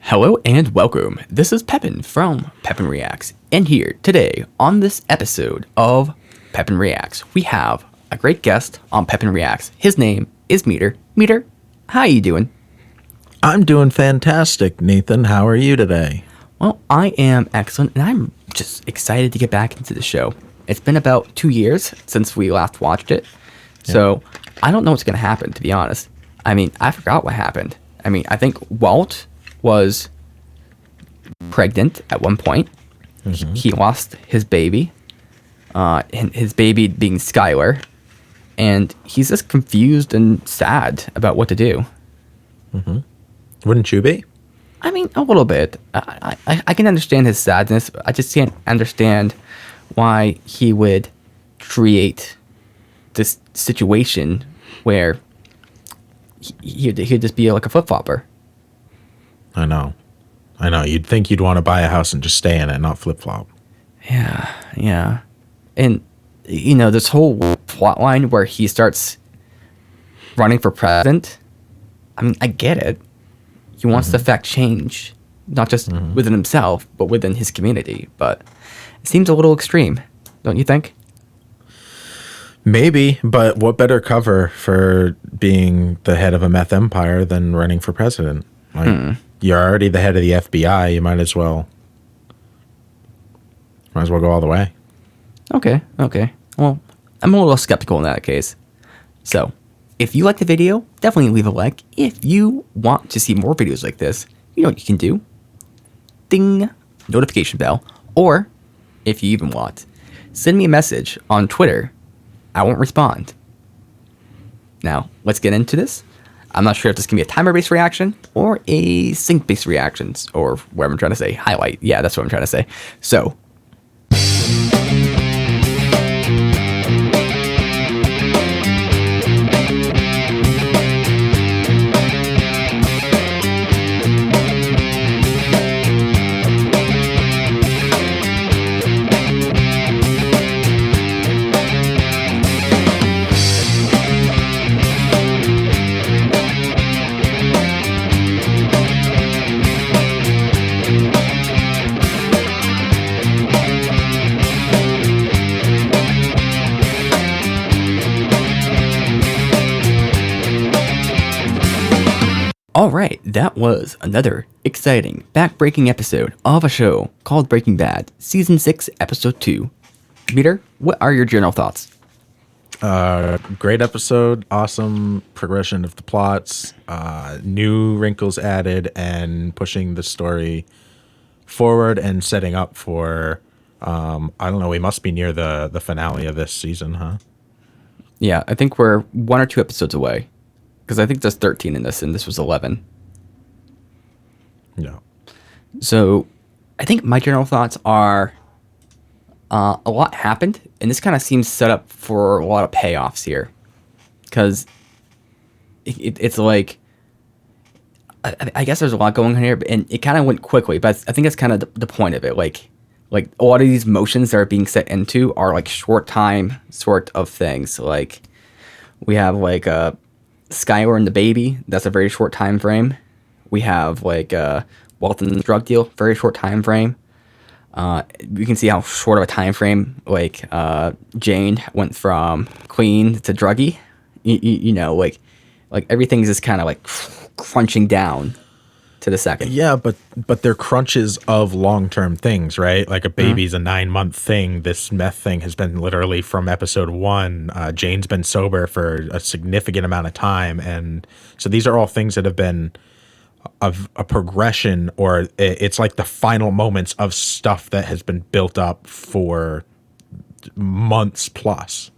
Hello and welcome. This is Pepin from Pepin Reacts, and here today on this episode of Pepin Reacts, we have a great guest on Pepin Reacts. His name is Meader. Meader, how you doing? I'm doing fantastic, Nathan. How are you today? Well, I am excellent, and I'm just excited to get back into the show. It's been about 2 years since we last watched it, so I don't know what's going to happen, to be honest. I mean, I forgot what happened. I mean, I think Walt was pregnant at one point. Mm-hmm. He lost his baby, and his baby being Skylar, and he's just confused and sad about what to do. Mm-hmm. Wouldn't you be? I mean, a little bit. I can understand his sadness. I just can't understand why he would create this situation where he'd just be like a flip-flopper. I know. You'd think you'd want to buy a house and just stay in it, not flip-flop. Yeah. And, you know, this whole plot line where he starts running for president, I mean, I get it. He wants to affect change, not just within himself, but within his community. But it seems a little extreme, don't you think? Maybe, but what better cover for being the head of a meth empire than running for president? Like, you're already the head of the FBI. You might as well go all the way. Okay. Well, I'm a little skeptical in that case. So, if you like the video, definitely leave a like. If you want to see more videos like this, you know what you can do. Ding! Notification bell. Or, if you even want, send me a message on Twitter. I won't respond. Now, let's get into this. I'm not sure if this can be a timer-based reaction or a sync-based reactions, or what I'm trying to say. Highlight. Yeah, that's what I'm trying to say. So, all right, that was another exciting, back-breaking episode of a show called Breaking Bad, Season 6, Episode 2. Peter, what are your general thoughts? Great episode, awesome progression of the plots, new wrinkles added, and pushing the story forward and setting up for, I don't know, we must be near the finale of this season, huh? Yeah, I think we're 1 or 2 episodes away. Because I think there's 13 in this, and this was 11. Yeah. So, I think my general thoughts are a lot happened, and this kind of seems set up for a lot of payoffs here. Because it's like, I guess there's a lot going on here, and it kind of went quickly, but I think that's kind of the point of it. Like a lot of these motions that are being set into are like short time sort of things. Like, we have like Skylar and the baby, that's a very short time frame. We have like Walton's drug deal, very short time frame. We can see how short of a time frame like Jane went from clean to druggy. You know, like everything's just kind of like crunching down to the second. Yeah, but they're crunches of long-term things, right? Like a baby's a 9-month thing. This meth thing has been literally from episode 1. Jane's been sober for a significant amount of time. And so these are all things that have been of a progression, or it's like the final moments of stuff that has been built up for months plus.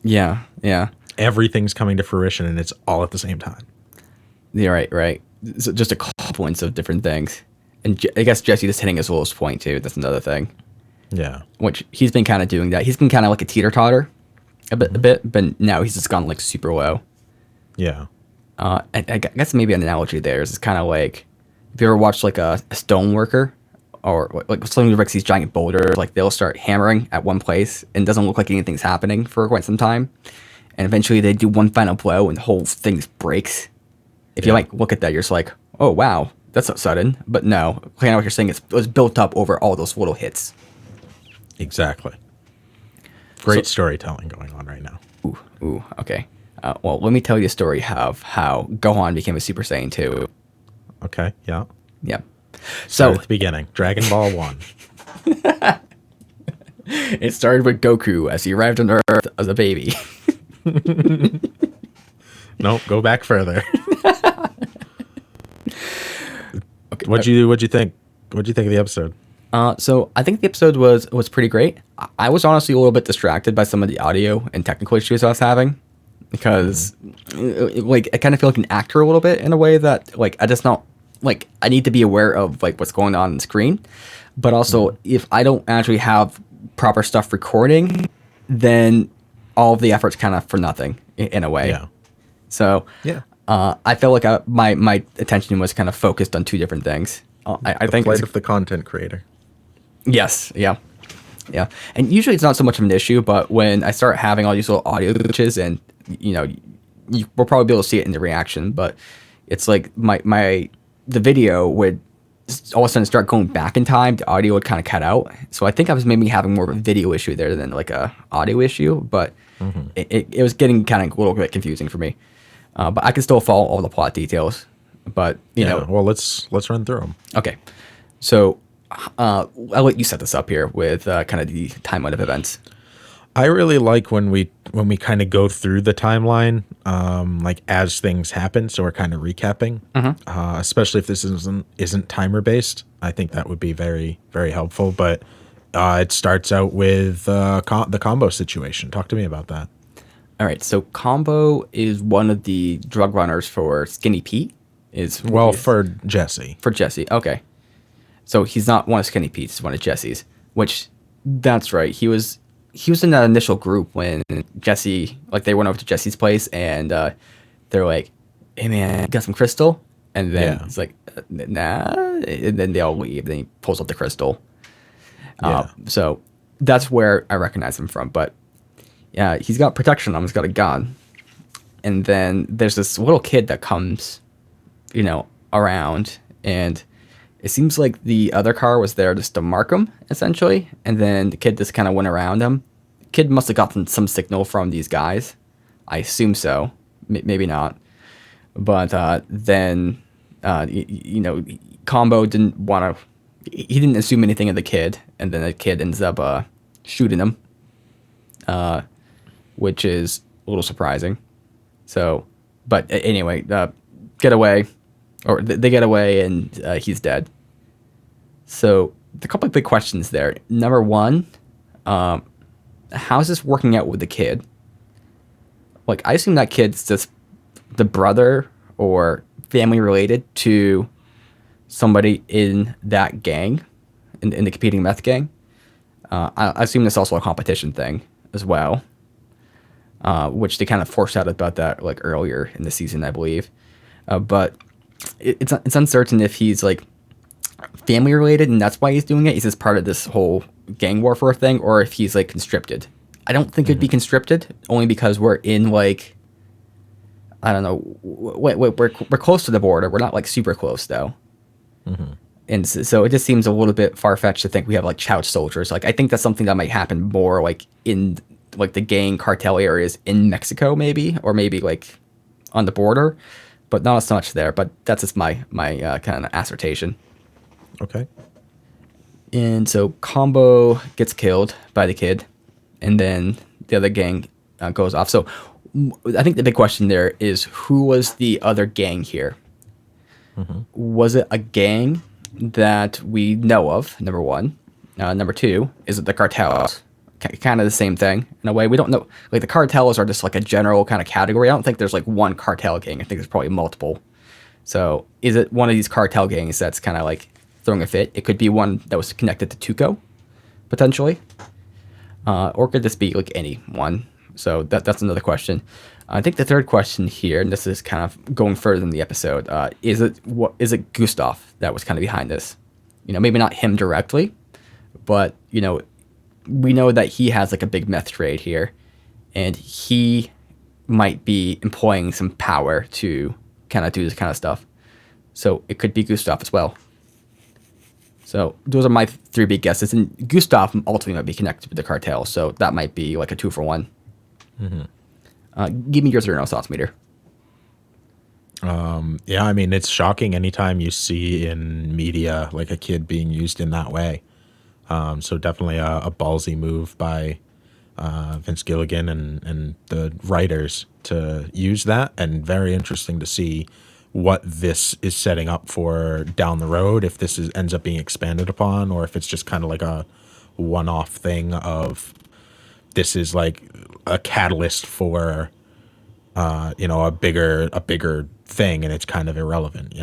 Yeah. Everything's coming to fruition, and it's all at the same time. Yeah, right. So just a confluence of different things. And I guess Jesse just hitting his lowest point, too. That's another thing. Yeah. Which he's been kind of doing that. He's been kind of like a teeter-totter a bit, but now he's just gone like super low. Yeah. I guess maybe an analogy there is kind of like, if you ever watched like a stone worker, or like something like these giant boulders, like they'll start hammering at one place and it doesn't look like anything's happening for quite some time. And eventually they do one final blow and the whole thing breaks. If you like look at that, you're just like, oh wow, that's so sudden. But no, kind of what you're saying, it was built up over all those little hits. Exactly. Great storytelling going on right now. Ooh, okay. Well, let me tell you a story of how Gohan became a Super Saiyan 2. Okay, yeah. Yep. So So at the beginning, Dragon Ball 1. it started with Goku as he arrived on Earth as a baby. Nope, go back further. Okay. What'd you think? What'd you think of the episode? So I think the episode was pretty great. I was honestly a little bit distracted by some of the audio and technical issues I was having because, like, I kind of feel like an actor a little bit in a way that, like, I just not like I need to be aware of like what's going on the screen, but also if I don't actually have proper stuff recording, then all of the effort's kind of for nothing in a way. Yeah. So Yeah. I felt like my attention was kind of focused on two different things. I think Plight of the content creator. yes, yeah, yeah. And usually it's not so much of an issue, but when I start having all these little audio glitches, and you will probably be able to see it in the reaction, but it's like the video would all of a sudden start going back in time. The audio would kind of cut out. So I think I was maybe having more of a video issue there than like a audio issue, but it was getting kind of a little bit confusing for me. But I can still follow all the plot details. But you know, well, let's run through them. okay. So I'll let you set this up here with kind of the timeline of events. I really like when we kind of go through the timeline, like as things happen. So we're kind of recapping, especially if this isn't timer based. I think that would be very, very helpful. But it starts out with the combo situation. Talk to me about that. All right. So Combo is one of the drug runners for Skinny Pete. For Jesse. For Jesse. Okay. So he's not one of Skinny Pete's, he's one of Jesse's, which that's right. He was in that initial group when Jesse, like they went over to Jesse's place and they're like, hey man, got some crystal? And then it's like, nah. And then they all leave. Then he pulls up the crystal. So that's where I recognize him from. But yeah, he's got protection on him. He's got a gun. And then there's this little kid that comes, around, and it seems like the other car was there just to mark him, essentially. And then the kid just kind of went around him. The kid must have gotten some signal from these guys. I assume so. Maybe not. But then, Combo didn't want to... He didn't assume anything of the kid. And then the kid ends up shooting him. Which is a little surprising. So, but anyway, get away. Or they get away and he's dead. So a couple of big questions there. Number one, how's this working out with the kid? Like, I assume that kid's just the brother or family related to somebody in that gang, in the competing meth gang. I assume it's also a competition thing as well, which they kind of foreshadowed about that like earlier in the season, I believe. But it's uncertain if he's like family related and that's why he's doing it. He's just part of this whole gang warfare thing, or if he's like conscripted. I don't think it'd be conscripted, only because we're in like, I don't know, we're close to the border. We're not like super close though. And so it just seems a little bit far fetched to think we have like child soldiers. Like I think that's something that might happen more like in like the gang cartel areas in Mexico, maybe, or maybe like on the border. But not as much there. But that's just my kind of assertion. Okay. And so Combo gets killed by the kid, and then the other gang goes off. So I think the big question there is, who was the other gang here? Was it a gang that we know of? Number one. Number two, is it the cartels? Kind of the same thing in a way. We don't know. Like the cartels are just like a general kind of category. I don't think there's like one cartel gang. I think there's probably multiple. So is it one of these cartel gangs that's kind of like throwing a fit? It could be one that was connected to Tuco, potentially, or could this be like any one? So that's another question. I think the third question here, and this is kind of going further in the episode, is it Gustav that was kind of behind this? Maybe not him directly, but we know that he has like a big meth trade here, and he might be employing some power to kind of do this kind of stuff. So it could be Gustav as well. So those are my three big guesses. And Gustav ultimately might be connected with the cartel, so that might be like a 2-for-1. Give me your 0 thoughts, Meader. Yeah, I mean, it's shocking anytime you see in media like a kid being used in that way. So definitely a ballsy move by Vince Gilligan and the writers to use that, and very interesting to see what this is setting up for down the road, if this ends up being expanded upon, or if it's just kind of like a one-off thing of this is like a catalyst for a bigger thing, and it's kind of irrelevant,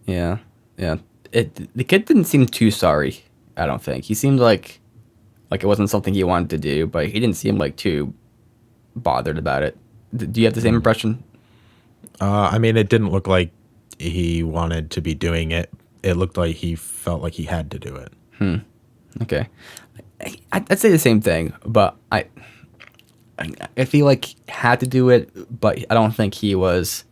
Yeah, yeah. The kid didn't seem too sorry. I don't think he seemed like it wasn't something he wanted to do, but he didn't seem like too bothered about it. Do you have the same impression? I mean, it didn't look like he wanted to be doing it. It looked like he felt like he had to do it. Okay, I'd say the same thing, but I feel like he had to do it, but I don't think he was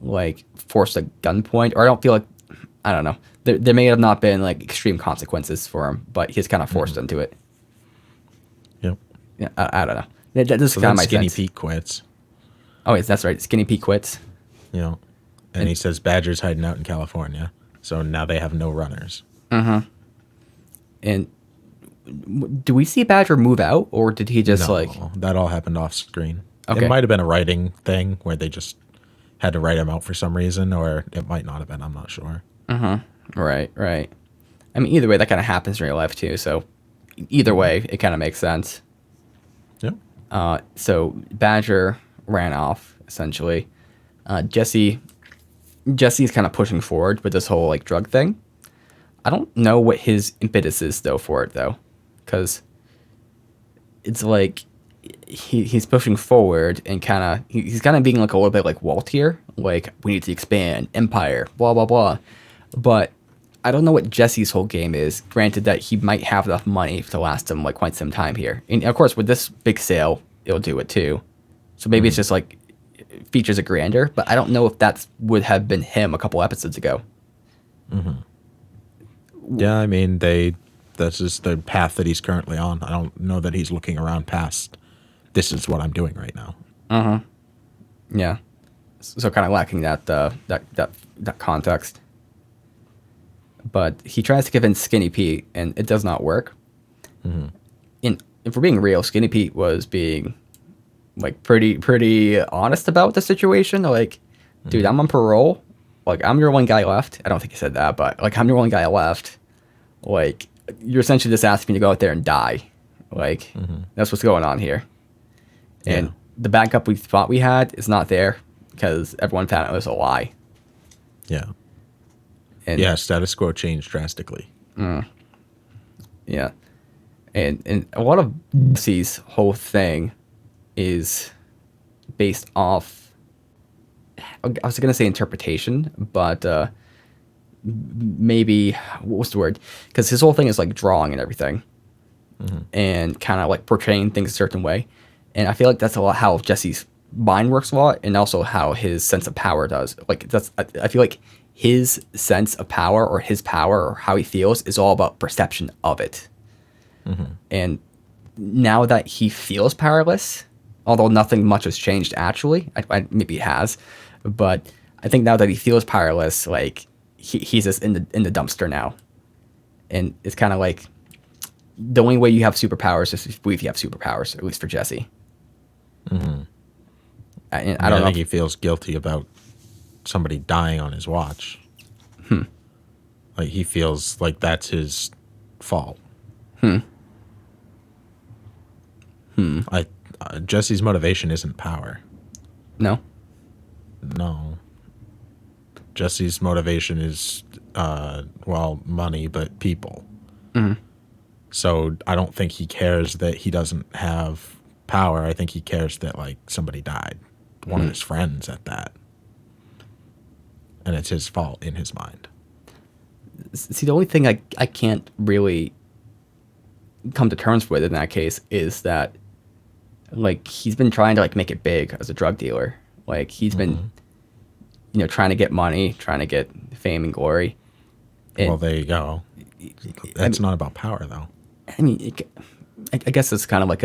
like forced at gunpoint, or I don't know. There may have not been like extreme consequences for him, but he's kind of forced into it. Yep. Yeah, I don't know. That just So kind then of my Skinny sense. Pete quits, Oh, yes, that's right. Skinny Pete quits. and he says Badger's hiding out in California. So now they have no runners. And do we see Badger move out, or did he just No, like? that all happened off screen. Okay. It might have been a writing thing where they just had to write him out for some reason, or it might not have been. I'm not sure. Right, right. I mean, either way, that kind of happens in real life too. So either way, it kind of makes sense. Yep. So Badger ran off essentially. Jesse's kind of pushing forward with this whole like drug thing. I don't know what his impetus is though for it though, because it's like he's pushing forward and he's kind of being like a little bit like Walt here, like we need to expand empire, blah blah blah. But I don't know what Jesse's whole game is. Granted that he might have enough money to last him like quite some time here, and of course with this big sale, it'll do it too. So maybe it's just like features a grandeur, but I don't know if that would have been him a couple episodes ago. Yeah, I mean, that's just the path that he's currently on. I don't know that he's looking around past, this is what I'm doing right now. Yeah, so kind of lacking that context. But he tries to convince Skinny Pete, and it does not work. And if we're being real, Skinny Pete was being like pretty honest about the situation. Like, dude, I'm on parole. Like, I'm your one guy left. I don't think he said that, but like, I'm your one guy left. Like, you're essentially just asking me to go out there and die. Like, that's what's going on here. And the backup we thought we had is not there because everyone found it was a lie. Yeah. And Yeah, status quo changed drastically. yeah. And a lot of Jesse's whole thing is based off, I was going to say interpretation, but maybe, what's the word? Because his whole thing is like drawing and everything, and kind of like portraying things a certain way. And I feel like that's a lot how Jesse's mind works a lot, and also how his sense of power does. Like I feel like his sense of power, or his power, or how he feels is all about perception of it. And now that he feels powerless, although nothing much has changed actually, maybe it has, but I think now that he feels powerless, like he's just in the dumpster now. And it's kind of like the only way you have superpowers is if you believe you have superpowers, at least for Jesse. And I don't know. I think he feels guilty about somebody dying on his watch. Like, he feels like that's his fault. Jesse's motivation isn't power. No. No. Jesse's motivation is, money, but people. So I don't think he cares that he doesn't have power. I think he cares that, like, somebody died. One of his friends at that. And it's his fault in his mind. See, the only thing I can't really come to terms with in that case is that, like, he's been trying to like make it big as a drug dealer. Like, he's been trying to get money, trying to get fame and glory. And, Well, there you go. That's not about power, though. I mean, I guess it's kind of like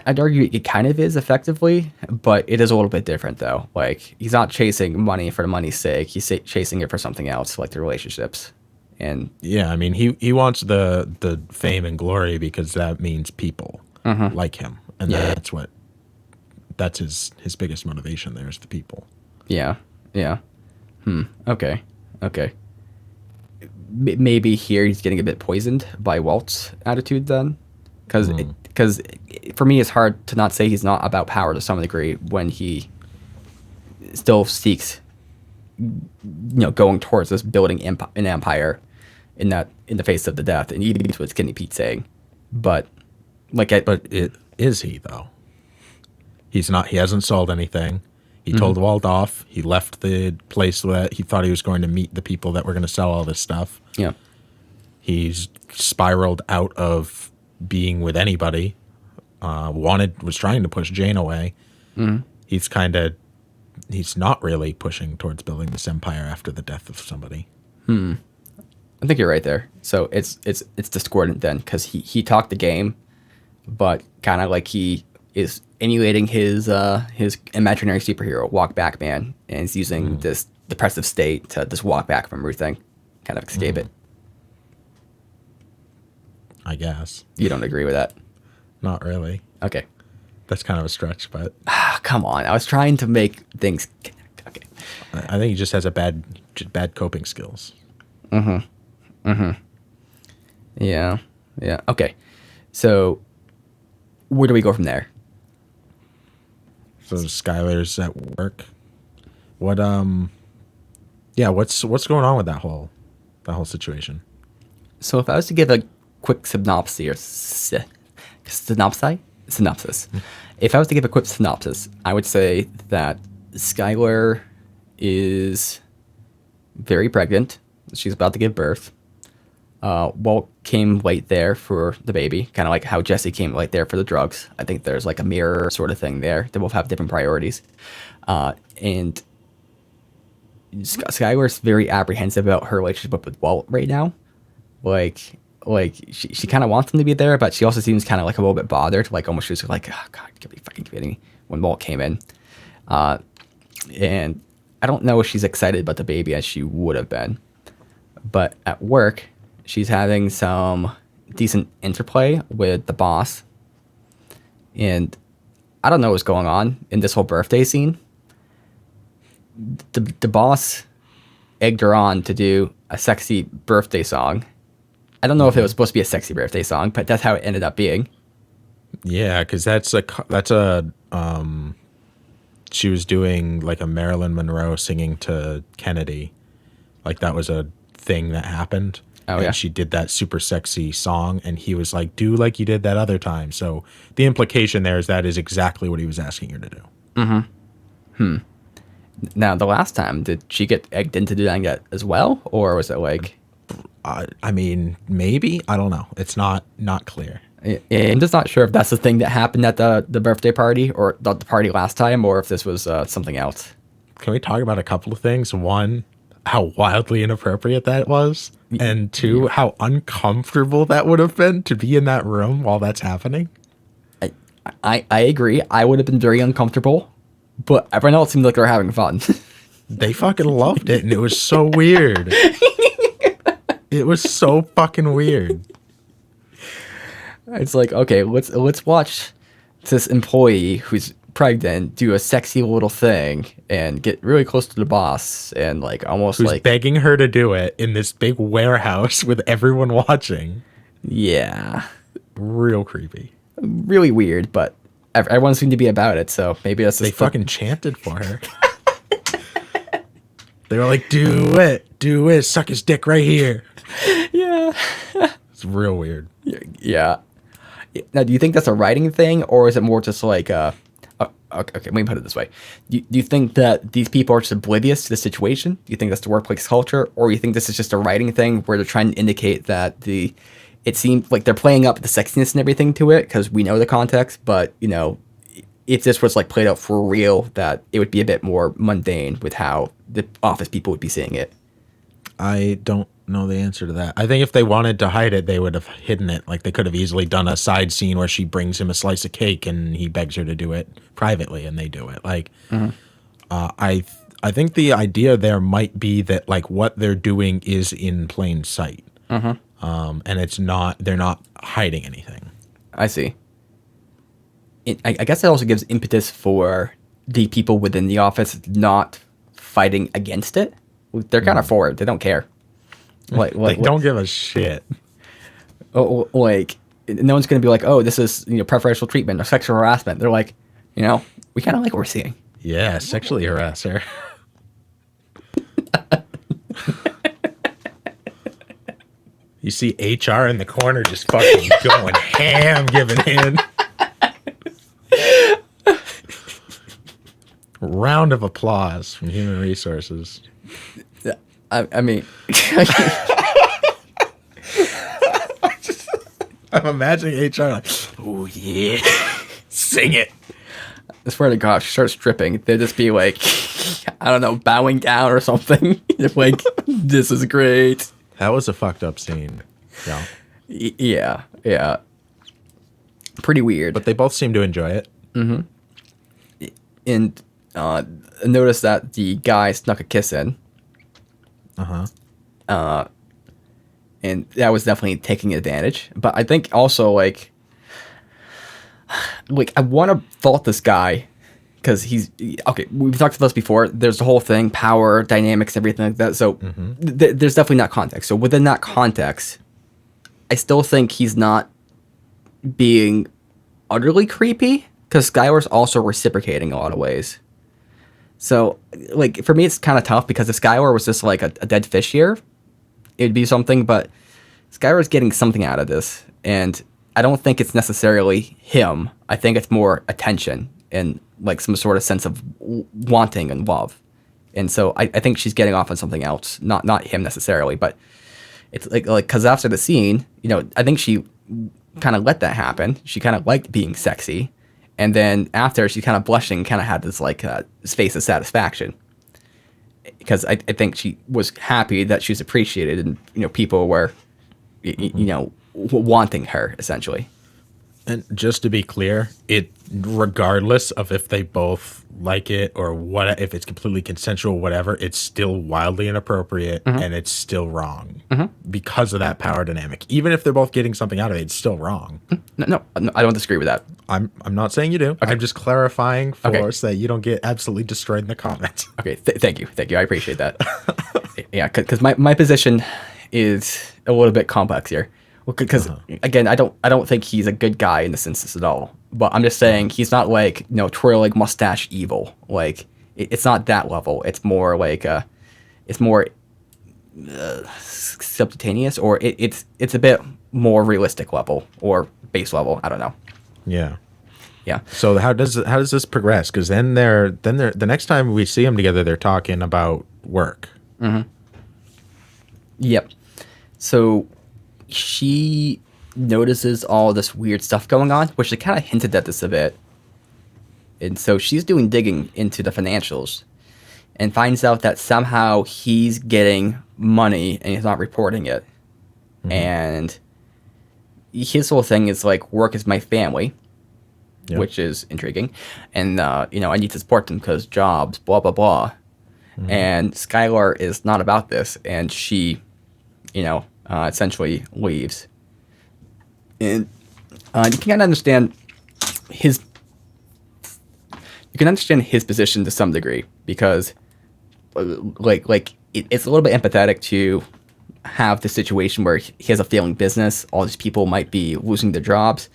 I'd argue it kind of is effectively, but it is a little bit different though. Like he's not chasing money for the money's sake. He's chasing it for something else, like the relationships. And Yeah, I mean, he wants the fame and glory because that means people like him, and Yeah. that's his biggest motivation. There is the people. yeah, yeah. Okay. Maybe here he's getting a bit poisoned by Walt's attitude then, because for me it's hard to not say he's not about power to some degree when he still seeks going towards this building an empire in the face of the death, and even what Skinny Pete saying, but is he though? He's not. He hasn't sold anything. He told Walt off. He left the place that he thought he was going to meet the people that were going to sell all this stuff. yeah, He's spiraled out of being with anybody. Was trying to push Jane away. He's not really pushing towards building this empire after the death of somebody. I think you're right there. So it's discordant then, because he talked the game, but kind of like he is emulating his imaginary superhero, Walk Back Man, and he's using this depressive state to just walk back from everything, kind of escape it. I guess. You don't agree with that? Not really. Okay. That's kind of a stretch, but Come on. I was trying to make things... Okay. I think he just has bad coping skills. Yeah. Okay. So where do we go from there? So Skylar's at work. What's going on with that whole situation? So if I was to give a quick synopsis, if I was to give a quick synopsis, I would say that Skylar is very pregnant. She's about to give birth. Walt came late there for the baby, kind of like how Jesse came late there for the drugs. I think there's like a mirror sort of thing there. They both have different priorities. And Skylar's very apprehensive about her relationship with Walt right now. Like she kind of wants him to be there, but she also seems kind of like a little bit bothered. Like almost she was like, oh God, you can't be fucking kidding me, when Walt came in. And I don't know if she's excited about the baby as she would have been. But at work, she's having some decent interplay with the boss. And I don't know what's going on in this whole birthday scene. The boss egged her on to do a sexy birthday song. I don't know if it was supposed to be a sexy birthday song, but that's how it ended up being. Yeah, because she was doing like a Marilyn Monroe singing to Kennedy. Like that was a thing that happened. Oh, and yeah. she did that super sexy song, and he was like, do like you did that other time. So the implication there is that is exactly what he was asking her to do. Now, the last time, did she get egged into doing that as well? Or was it like... I mean, maybe. I don't know. It's not clear. I'm just not sure if that's the thing that happened at the birthday party or the party last time, or if this was something else. Can we talk about a couple of things? One, how wildly inappropriate that was. And two, how uncomfortable that would have been to be in that room while that's happening. I agree. I would have been very uncomfortable, but everyone else seemed like they were having fun. They fucking loved it, and it was so weird. It was so fucking weird. It's like, okay, let's watch this employee who's pregnant do a sexy little thing and get really close to the boss and like almost Who's like begging her to do it in this big warehouse with everyone watching. Yeah, Real creepy. really weird, but everyone seemed to be about it, so maybe that's They fucking chanted for her. They were like, do it, suck his dick right here. Yeah. It's real weird. Yeah. Now, do you think that's a writing thing, or is it more just like okay, let me put it this way. Do you think that these people are just oblivious to the situation? Do you think that's the workplace culture, or do you think this is just a writing thing where they're trying to indicate that it seems like they're playing up the sexiness and everything to it because we know the context, but, it if this was like played out for real, that it would be a bit more mundane with how the office people would be seeing it. I don't know the answer to that. I think if they wanted to hide it, they would have hidden it. Like they could have easily done a side scene where she brings him a slice of cake and he begs her to do it privately, and they do it. Like, I think the idea there might be that like what they're doing is in plain sight, and it's not. They're not hiding anything. I see. I guess it also gives impetus for the people within the office not fighting against it. They're kind of forward. They don't care. They don't give a shit. Like, no one's going to be like, oh, this is preferential treatment or sexual harassment. They're like, we kind of like what we're seeing. Yeah, sexually harass her. You see HR in the corner just fucking going ham, giving in. Round of applause from Human Resources. I mean, I'm imagining HR like, oh yeah, sing it. I swear to God, if she starts stripping, they'd just be like, I don't know, bowing down or something. Like, this is great. That was a fucked up scene. Yeah. Yeah. Pretty weird. But they both seem to enjoy it. Mm-hmm. And notice that the guy snuck a kiss in. And that was definitely taking advantage. But I think also, like I want to fault this guy because okay, we've talked about this before. There's the whole thing, power, dynamics, everything like that. So there's definitely not context. So within that context, I still think he's not being utterly creepy because Skylar's also reciprocating in a lot of ways. So, like, for me, it's kind of tough because if Skylar was just like a dead fish here, it'd be something, but Skylar's getting something out of this, and I don't think it's necessarily him. I think it's more attention and like some sort of sense of wanting and love. And so I think she's getting off on something else, not him necessarily, but it's like because after the scene, I think she kind of let that happen. She kind of liked being sexy. And then after, she kind of blushing, kind of had this like face of satisfaction, because I think she was happy that she was appreciated, and people were, wanting her essentially. And just to be clear, regardless of if they both like it or what, if it's completely consensual, whatever, it's still wildly inappropriate and it's still wrong because of that power dynamic. Even if they're both getting something out of it, it's still wrong. No, I don't disagree with that. I'm not saying you do. Okay. I'm just clarifying for us that you don't get absolutely destroyed in the comments. Okay, thank you. I appreciate that. Yeah, because my position is a little bit complex here. Well, because again, I don't think he's a good guy in this instance at all. But I'm just saying he's not like twirling mustache evil. Like it's not that level. It's more like it's more subcutaneous, or it's a bit more realistic level or base level. I don't know. Yeah. Yeah. So how does this progress? Because then they're the next time we see them together, they're talking about work. Yep. So she notices all this weird stuff going on, which they kind of hinted at this a bit. And so she's doing digging into the financials and finds out that somehow he's getting money and he's not reporting it. And his whole thing is like, work is my family, which is intriguing. And, I need to support them because jobs, blah, blah, blah. And Skylar is not about this. And she, essentially leaves. And you can kind of understand his position to some degree, because it's a little bit empathetic to have the situation where he has a failing business. All these people might be losing their jobs.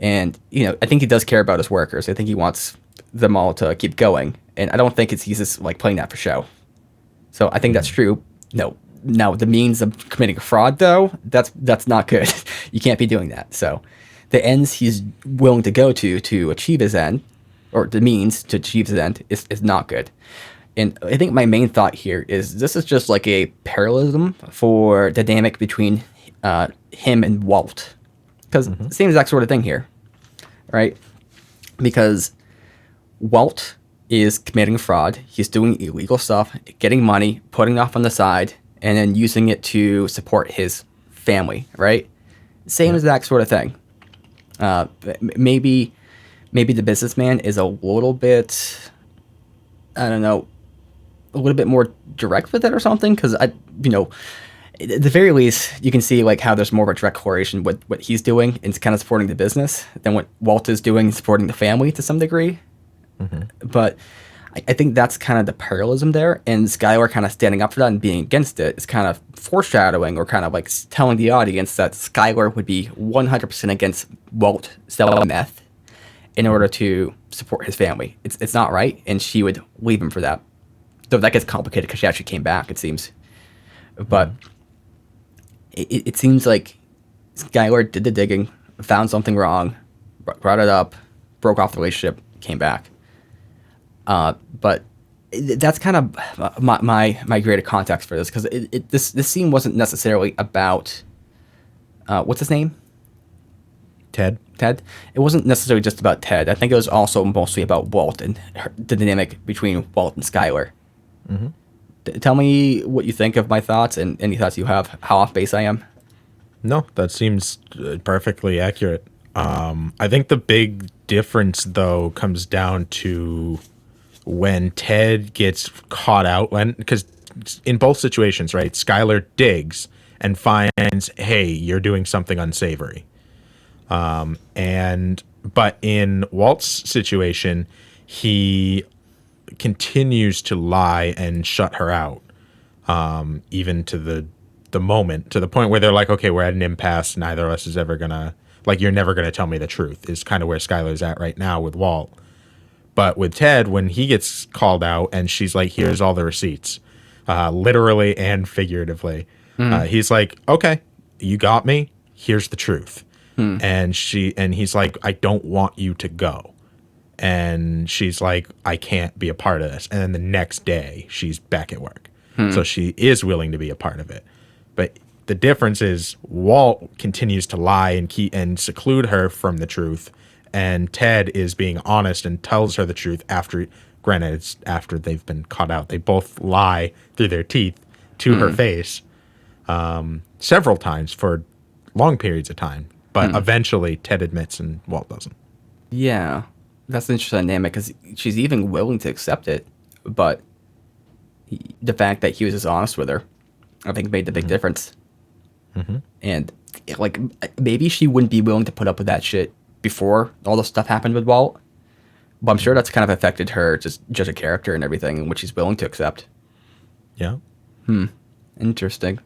And, I think he does care about his workers. I think he wants them all to keep going. And I don't think he's just like playing that for show. So I think that's true. No. Now, the means of committing a fraud, though, that's not good. You can't be doing that. So the ends he's willing to go to achieve his end, or the means to achieve his end, is not good. And I think my main thought here is this is just like a parallelism for the dynamic between him and Walt. Because same exact sort of thing here, right? Because Walt is committing fraud. He's doing illegal stuff, getting money, putting off on the side, and then using it to support his family, right? Same exact sort of thing. Maybe the businessman is a little bit, I don't know, a little bit more direct with it or something, because at the very least, you can see like how there's more of a direct correlation with what he's doing and kind of supporting the business than what Walt is doing, supporting the family to some degree. But I think that's kind of the parallelism there, and Skylar kind of standing up for that and being against it is kind of foreshadowing or kind of like telling the audience that Skylar would be 100% against Walt selling meth in order to support his family. It's not right, and she would leave him for that. Though that gets complicated because she actually came back, it seems. But it seems like Skylar did the digging, found something wrong, brought it up, broke off the relationship, came back. But that's kind of my greater context for this, because this scene wasn't necessarily about what's his name? Ted. It wasn't necessarily just about Ted. I think it was also mostly about Walt and the dynamic between Walt and Skylar. Tell me what you think of my thoughts and any thoughts you have. How off base I am? No, that seems perfectly accurate. I think the big difference, though, comes down to when Ted gets caught out, because in both situations, right, Skylar digs and finds, hey, you're doing something unsavory. But in Walt's situation, he continues to lie and shut her out, even to the moment, to the point where they're like, okay, we're at an impasse. Neither of us is ever gonna, like, you're never gonna tell me the truth, is kind of where Skylar's at right now with Walt. But with Ted, when he gets called out and she's like, here's all the receipts, literally and figuratively, he's like, okay, you got me. Here's the truth. And he's like, I don't want you to go. And she's like, I can't be a part of this. And then the next day she's back at work. So she is willing to be a part of it. But the difference is Walt continues to lie and seclude her from the truth. And Ted is being honest and tells her the truth after, granted, it's after they've been caught out. They both lie through their teeth to her face several times for long periods of time. But eventually Ted admits and Walt doesn't. Yeah, that's an interesting dynamic, because she's even willing to accept it. But the fact that he was as honest with her, I think, made the big difference. And like, maybe she wouldn't be willing to put up with that shit before all the stuff happened with Walt, but I'm sure that's kind of affected her just a character and everything, and what she's willing to accept. Yeah. Interesting.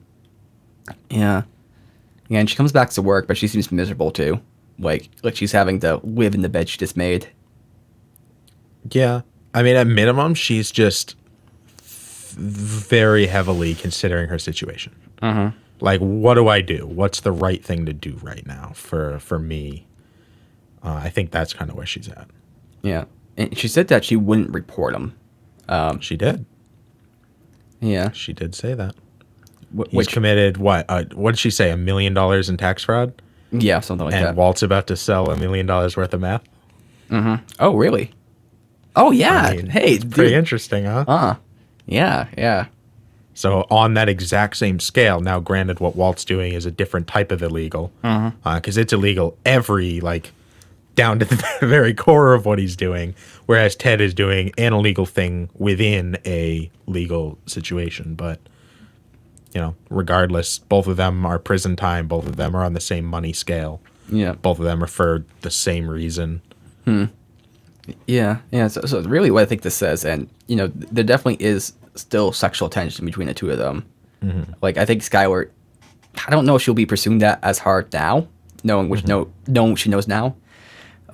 Yeah, and she comes back to work, but she seems miserable too. Like she's having to live in the bed she just made. Yeah. I mean, at minimum, she's just very heavily considering her situation. Like, what do I do? What's the right thing to do right now for me? I think that's kind of where she's at. Yeah. And she said that she wouldn't report him. She did. Yeah. She did say that. He's committed, what did she say, $1 million in tax fraud? Yeah, something like that. And Walt's about to sell $1 million worth of meth? Oh, really? Oh, yeah. I mean, hey, it's pretty interesting, huh? Yeah. So on that exact same scale, now granted what Walt's doing is a different type of illegal, because it's illegal down to the very core of what he's doing, whereas Ted is doing an illegal thing within a legal situation. But, regardless, both of them are prison time. Both of them are on the same money scale. Yeah. Both of them are for the same reason. Yeah. So really what I think this says, and, there definitely is still sexual tension between the two of them. Like, I think Skylar, I don't know if she'll be pursuing that as hard now, knowing what she knows now.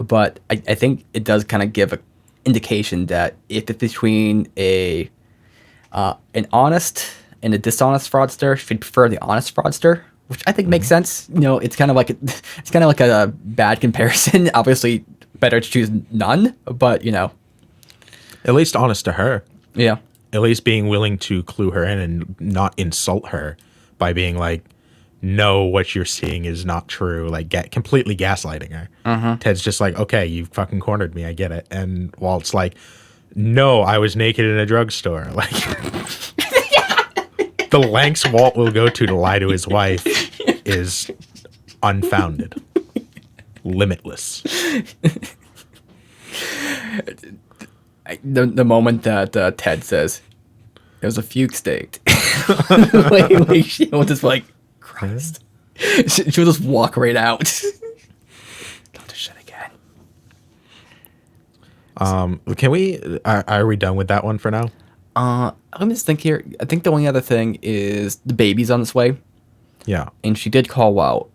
But I think it does kind of give an indication that if it's between an honest and a dishonest fraudster, she'd prefer the honest fraudster, which I think makes sense. It's kind of like a bad comparison. Obviously, better to choose none, but At least honest to her. Yeah. At least being willing to clue her in and not insult her by being like, no, what you're seeing is not true. Like, completely gaslighting her. Ted's just like, okay, you fucking cornered me. I get it. And Walt's like, no, I was naked in a drugstore. Like, the lengths Walt will go to lie to his wife is unfounded, limitless. The moment that Ted says, "It was a fugue state," like she will just like, Christ, she'll just walk right out. Don't do shit again. Can we? Are we done with that one for now? Let me just think here. I think the only other thing is the baby's on its way, Yeah. and she did call Walt.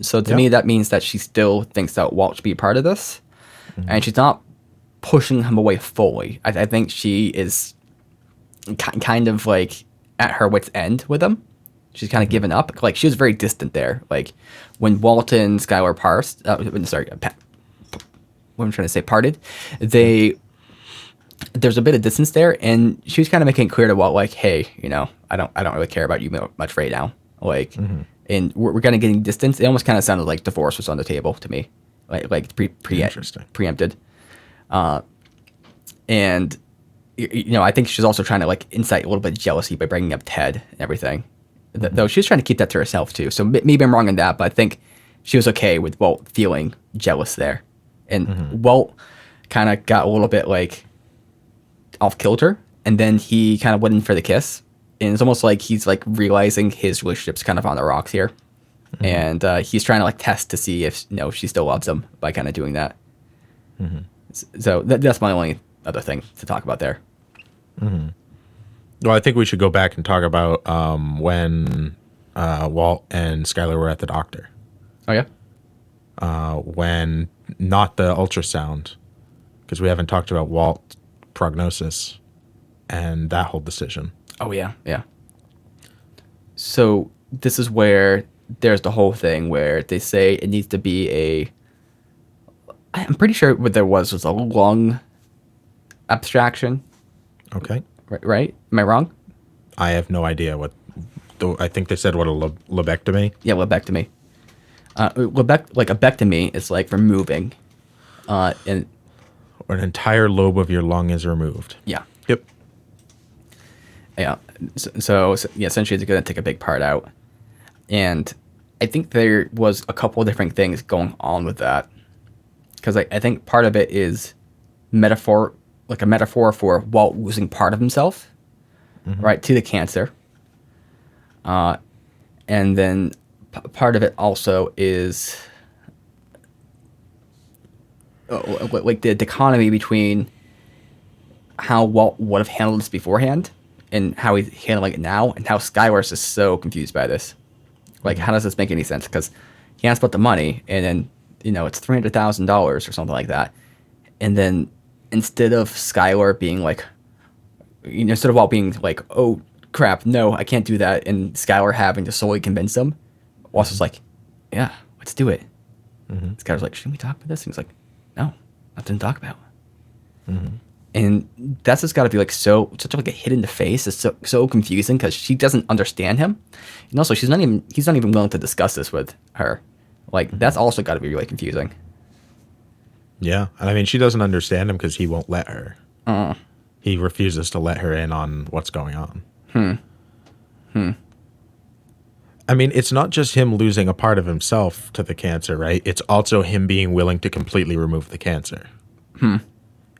So to me, that means that she still thinks that Walt should be a part of this, and she's not pushing him away fully. I think she is kind of like at her wit's end with him. She's kind of given up. Like, she was very distant there. Like, when Walt and Skylar what I'm trying to say, parted, there's a bit of distance there, and she was kind of making it clear to Walt, like, hey, I don't really care about you much right now. Like, and we're kind of getting distance. It almost kind of sounded like divorce was on the table to me, like preempted. And I think she's also trying to like incite a little bit of jealousy by bringing up Ted and everything. Though she's trying to keep that to herself too. So maybe I'm wrong in that, but I think she was okay with Walt feeling jealous there. And Walt kind of got a little bit like off kilter, and then he kind of went in for the kiss. And it's almost like he's like realizing his relationship's kind of on the rocks here. And he's trying to like test to see if she still loves him by kind of doing that. So that's my only other thing to talk about there. Well, I think we should go back and talk about when Walt and Skylar were at the doctor. Oh, yeah? When not the ultrasound, because we haven't talked about Walt's prognosis and that whole decision. Oh, yeah, yeah. So this is where there's the whole thing where they say it needs to be I'm pretty sure what there was a lung abstraction. Okay. Right? Am I wrong? I have no idea I think they said what a lobectomy. Yeah, lobectomy. Like a bectomy is like removing, or an entire lobe of your lung is removed. Yeah. Yep. Yeah. So yeah, essentially it's going to take a big part out, and I think there was a couple of different things going on with that, because I think part of it is a metaphor for Walt losing part of himself, right, to the cancer. And then part of it also is like the dichotomy between how Walt would have handled this beforehand and how he's handling it now, and how Skylar's is so confused by this. Like, how does this make any sense? Because he asked about the money, and then it's $300,000 or something like that, and then instead of Skylar being like, instead of Walt being like, oh crap, no, I can't do that, and Skylar having to solely convince him, Walt's just like, yeah, let's do it. Skylar's like, shouldn't we talk about this? And he's like, no, nothing to talk about. And that's just got to be like such like a hit in the face. It's so confusing because she doesn't understand him, and also he's not even willing to discuss this with her. Like, that's also got to be really confusing. Yeah, and I mean, she doesn't understand him because he won't let her. He refuses to let her in on what's going on. I mean, it's not just him losing a part of himself to the cancer, right? It's also him being willing to completely remove the cancer.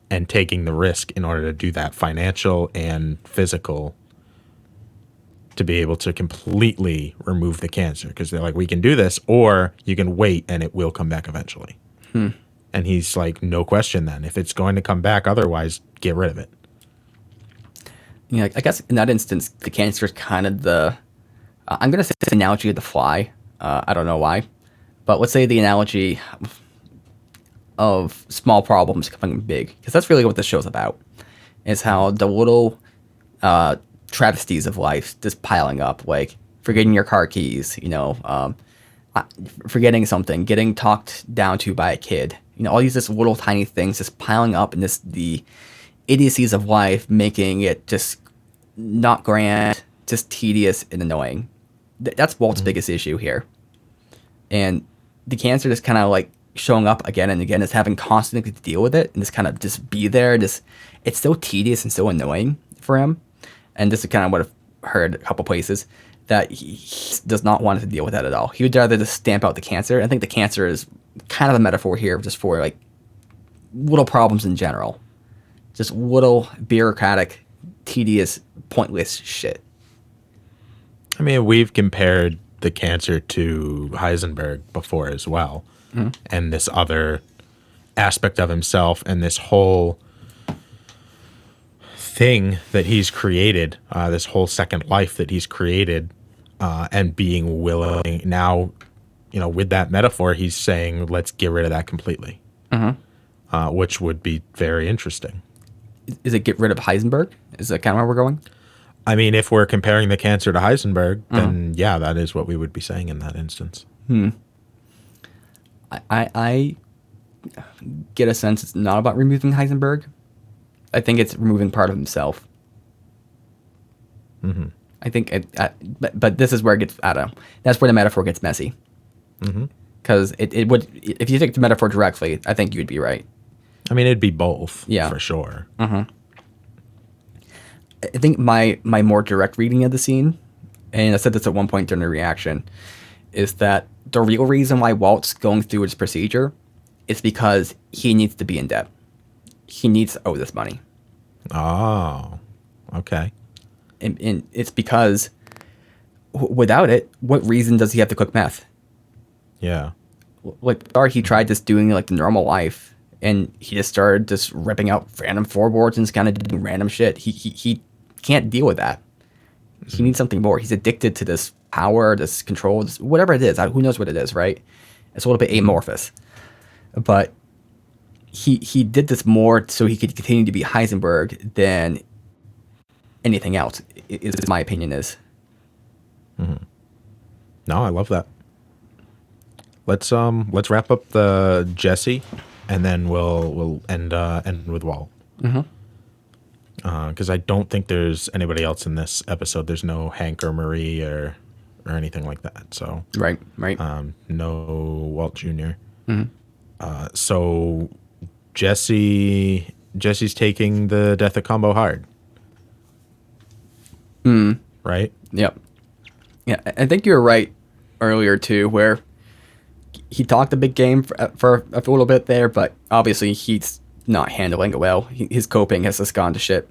And taking the risk in order to do that, financial and physical, to be able to completely remove the cancer. Because they're like, we can do this, or you can wait and it will come back eventually. And he's like, no question then. If it's going to come back otherwise, get rid of it. I guess in that instance, the cancer is kind of I'm going to say the analogy of the fly. I don't know why. But let's say the analogy of small problems becoming big, because that's really what this show's about, is how the little travesties of life just piling up, like forgetting your car keys, forgetting something, getting talked down to by a kid, all these just little tiny things just piling up, and the idiocies of life making it just not grand, just tedious and annoying. that's Walt's biggest issue here. And the cancer just kind of like showing up again and again, is having constantly to deal with it and just kind of just be there. Just it's so tedious and so annoying for him. And this is kind of what I've heard a couple places, that he does not want to deal with that at all. He would rather just stamp out the cancer. I think the cancer is kind of a metaphor here just for like little problems in general. Just little bureaucratic, tedious, pointless shit. I mean, we've compared the cancer to Heisenberg before as well. And this other aspect of himself and this whole thing that he's created, this whole second life that he's created, and being willing now, with that metaphor, he's saying, let's get rid of that completely, which would be very interesting. Is it get rid of Heisenberg? Is that kind of where we're going? I mean, if we're comparing the cancer to Heisenberg, then yeah, that is what we would be saying in that instance. I get a sense it's not about removing Heisenberg. I think it's removing part of himself. I think, but this is where it gets, I don't know. That's where the metaphor gets messy. Because it would, if you take the metaphor directly, I think you'd be right. I mean, it'd be both, yeah, for sure. I think my more direct reading of the scene, and I said this at one point during the reaction, is that the real reason why Walt's going through his procedure is because he needs to be in debt. He needs to owe this money. Oh, okay. And it's because without it, what reason does he have to cook meth? Yeah. Like, or he tried just doing like the normal life, and he just started just ripping out random floorboards and just kind of doing random shit. He can't deal with that. He needs something more. He's addicted to this power, this control, this, whatever it is. Who knows what it is, right? It's a little bit amorphous. But he did this more so he could continue to be Heisenberg than anything else, is my opinion is. No, I love that. Let's wrap up the Jesse, and then we'll end with Walt. Because I don't think there's anybody else in this episode. There's no Hank or Marie or anything like that. So right. No Walt Jr. So Jesse's taking the death of Combo hard. Right? Yep. Yeah, I think you were right earlier too, where he talked a big game for a little bit there, but obviously he's not handling it well. His coping has just gone to shit.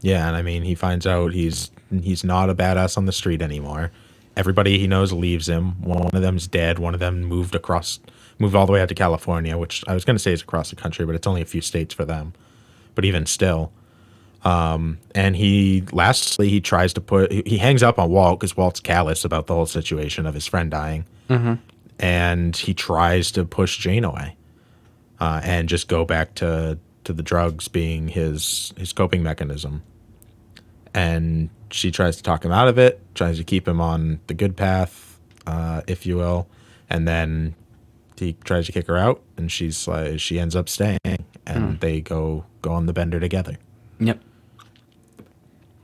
Yeah, and I mean, he finds out he's not a badass on the street anymore. Everybody he knows leaves him. One of them's dead. One of them moved all the way out to California, which I was going to say is across the country, but it's only a few states for them. But even still. And he tries to he hangs up on Walt because Walt's callous about the whole situation of his friend dying. And he tries to push Jane away, and just go back to the drugs being his coping mechanism. And she tries to talk him out of it, tries to keep him on the good path, if you will. And then he tries to kick her out, and she ends up staying, and they go on the bender together. Yep.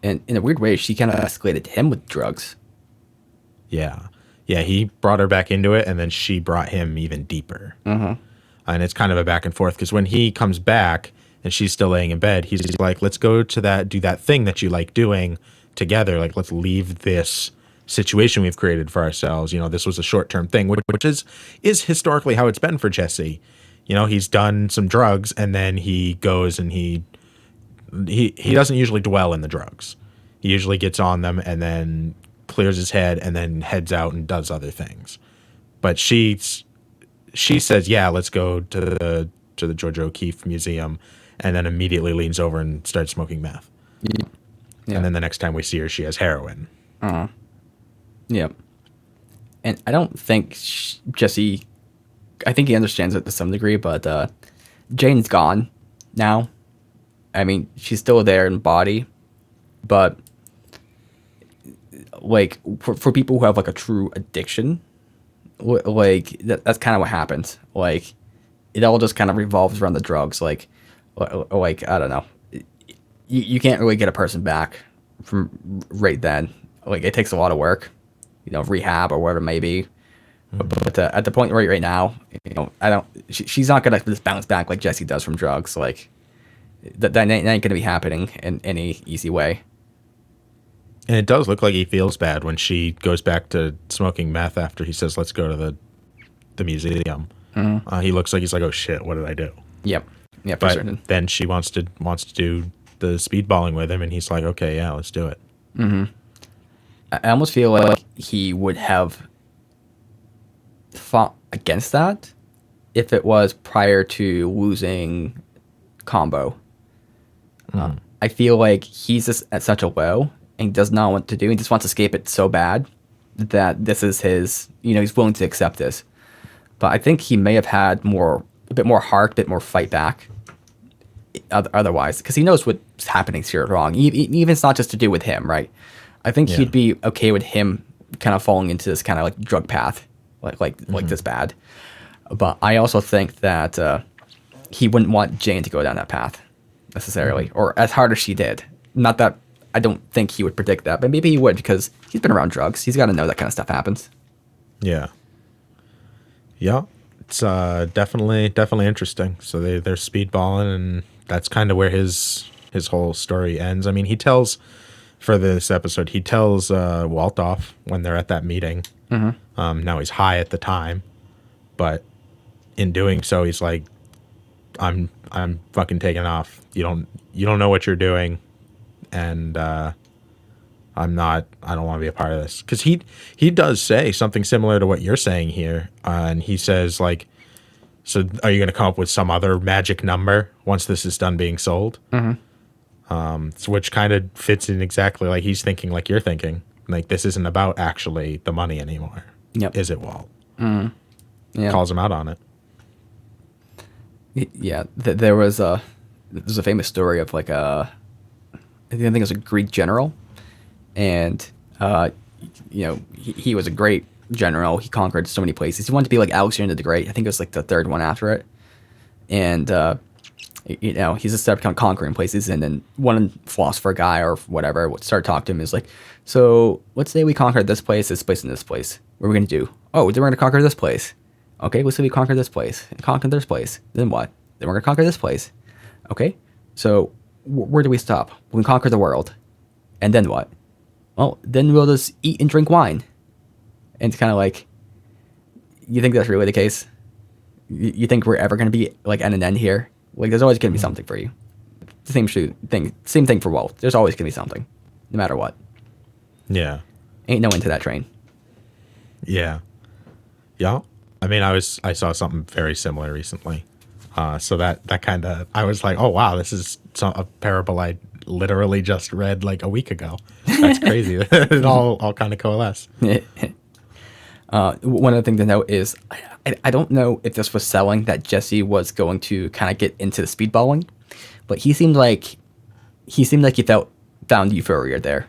And in a weird way, she kind of escalated him with drugs. Yeah. Yeah, he brought her back into it, and then she brought him even deeper. And it's kind of a back and forth, because when he comes back and she's still laying in bed, he's like, let's go to do that thing that you like doing together. Like, let's leave this situation we've created for ourselves. This was a short-term thing, which is historically how it's been for Jesse. He's done some drugs, and then he goes and he doesn't usually dwell in the drugs. He usually gets on them and then clears his head and then heads out and does other things. But she says, yeah, let's go to the George O'Keeffe Museum, and then immediately leans over and starts smoking meth. Yeah. And then the next time we see her, she has heroin. Yep. And I don't think Jesse, I think he understands it to some degree, but Jane's gone now. I mean, she's still there in body, but like for people who have like a true addiction, like that's kind of what happens. Like it all just kind of revolves around the drugs. Like I don't know, you can't really get a person back from right then. like it takes a lot of work, rehab or whatever it may be. But at the point right now, I don't. She's not gonna just bounce back like Jesse does from drugs. Like that ain't gonna be happening in any easy way. And it does look like he feels bad when she goes back to smoking meth after he says, "Let's go to the museum." He looks like he's like, "Oh shit, what did I do?" Yep. Yeah, for But certain. then she wants to do the speedballing with him, and he's like, "Okay, yeah, let's do it." I almost feel like he would have fought against that if it was prior to losing Combo. I feel like he's just at such a low and does not want to do. He just wants to escape it so bad that this is his. He's willing to accept this. But I think he may have had a bit more heart, a bit more fight back. Otherwise, because he knows what's happening here wrong. Even it's not just to do with him, right? I think he'd be okay with him kind of falling into this kind of like drug path, like this bad. But I also think that he wouldn't want Jane to go down that path necessarily, or as hard as she did. Not that I don't think he would predict that, but maybe he would because he's been around drugs. He's got to know that kind of stuff happens. Yeah. Yeah. It's definitely interesting. So they're speedballing, and that's kind of where his whole story ends. I mean, for this episode, he tells Walt off when they're at that meeting. Now he's high at the time, but in doing so, he's like, I'm fucking taking off. You don't know what you're doing, and I don't want to be a part of this. Because he does say something similar to what you're saying here, and he says like, so are you going to come up with some other magic number once this is done being sold? Which kind of fits in exactly like he's thinking, like you're thinking. Like this isn't about actually the money anymore. Yep. Is it, Walt? Yeah. Calls him out on it. Yeah. There's a famous story of like I think it was a Greek general, and he was a great general. He conquered so many places. He wanted to be like Alexander the Great. I think it was like the third one after it, and he's just started conquering places. And then one philosopher guy or whatever would start talking to him is like, so let's say we conquered this place, and this place. What are we gonna do? Oh, then we're gonna conquer this place. Okay, let's say we conquer this place and conquer this place. Then what? Then we're gonna conquer this place. Okay, so where do we stop? We can conquer the world, and then what? Well, then we'll just eat and drink wine. And it's kind of like, you think that's really the case? You think we're ever going to be like at an end here? Like, there's always going to be something for you. The same thing for Walt. There's always going to be something, no matter what. Yeah. Ain't no end to that train. Yeah. Yeah. I mean, I saw something very similar recently. So that kind of, I was like, oh wow, this is a parable I literally just read like a week ago. That's crazy. It all kind of coalesce. One other thing to note is I don't know if this was selling that Jesse was going to kind of get into the speedballing, but he seemed like he found euphoria there.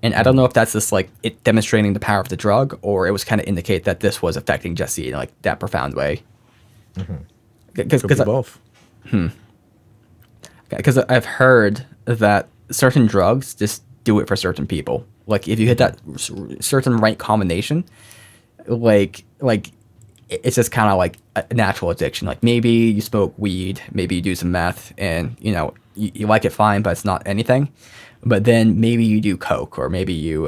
And I don't know if that's just like it demonstrating the power of the drug, or it was kind of indicate that this was affecting Jesse in like that profound way. Could be both. Because I've heard that certain drugs just do it for certain people. Like if you hit that certain right combination, like it's just kind of like a natural addiction. Like maybe you smoke weed, maybe you do some meth, and you like it fine, but it's not anything. But then maybe you do coke, or maybe you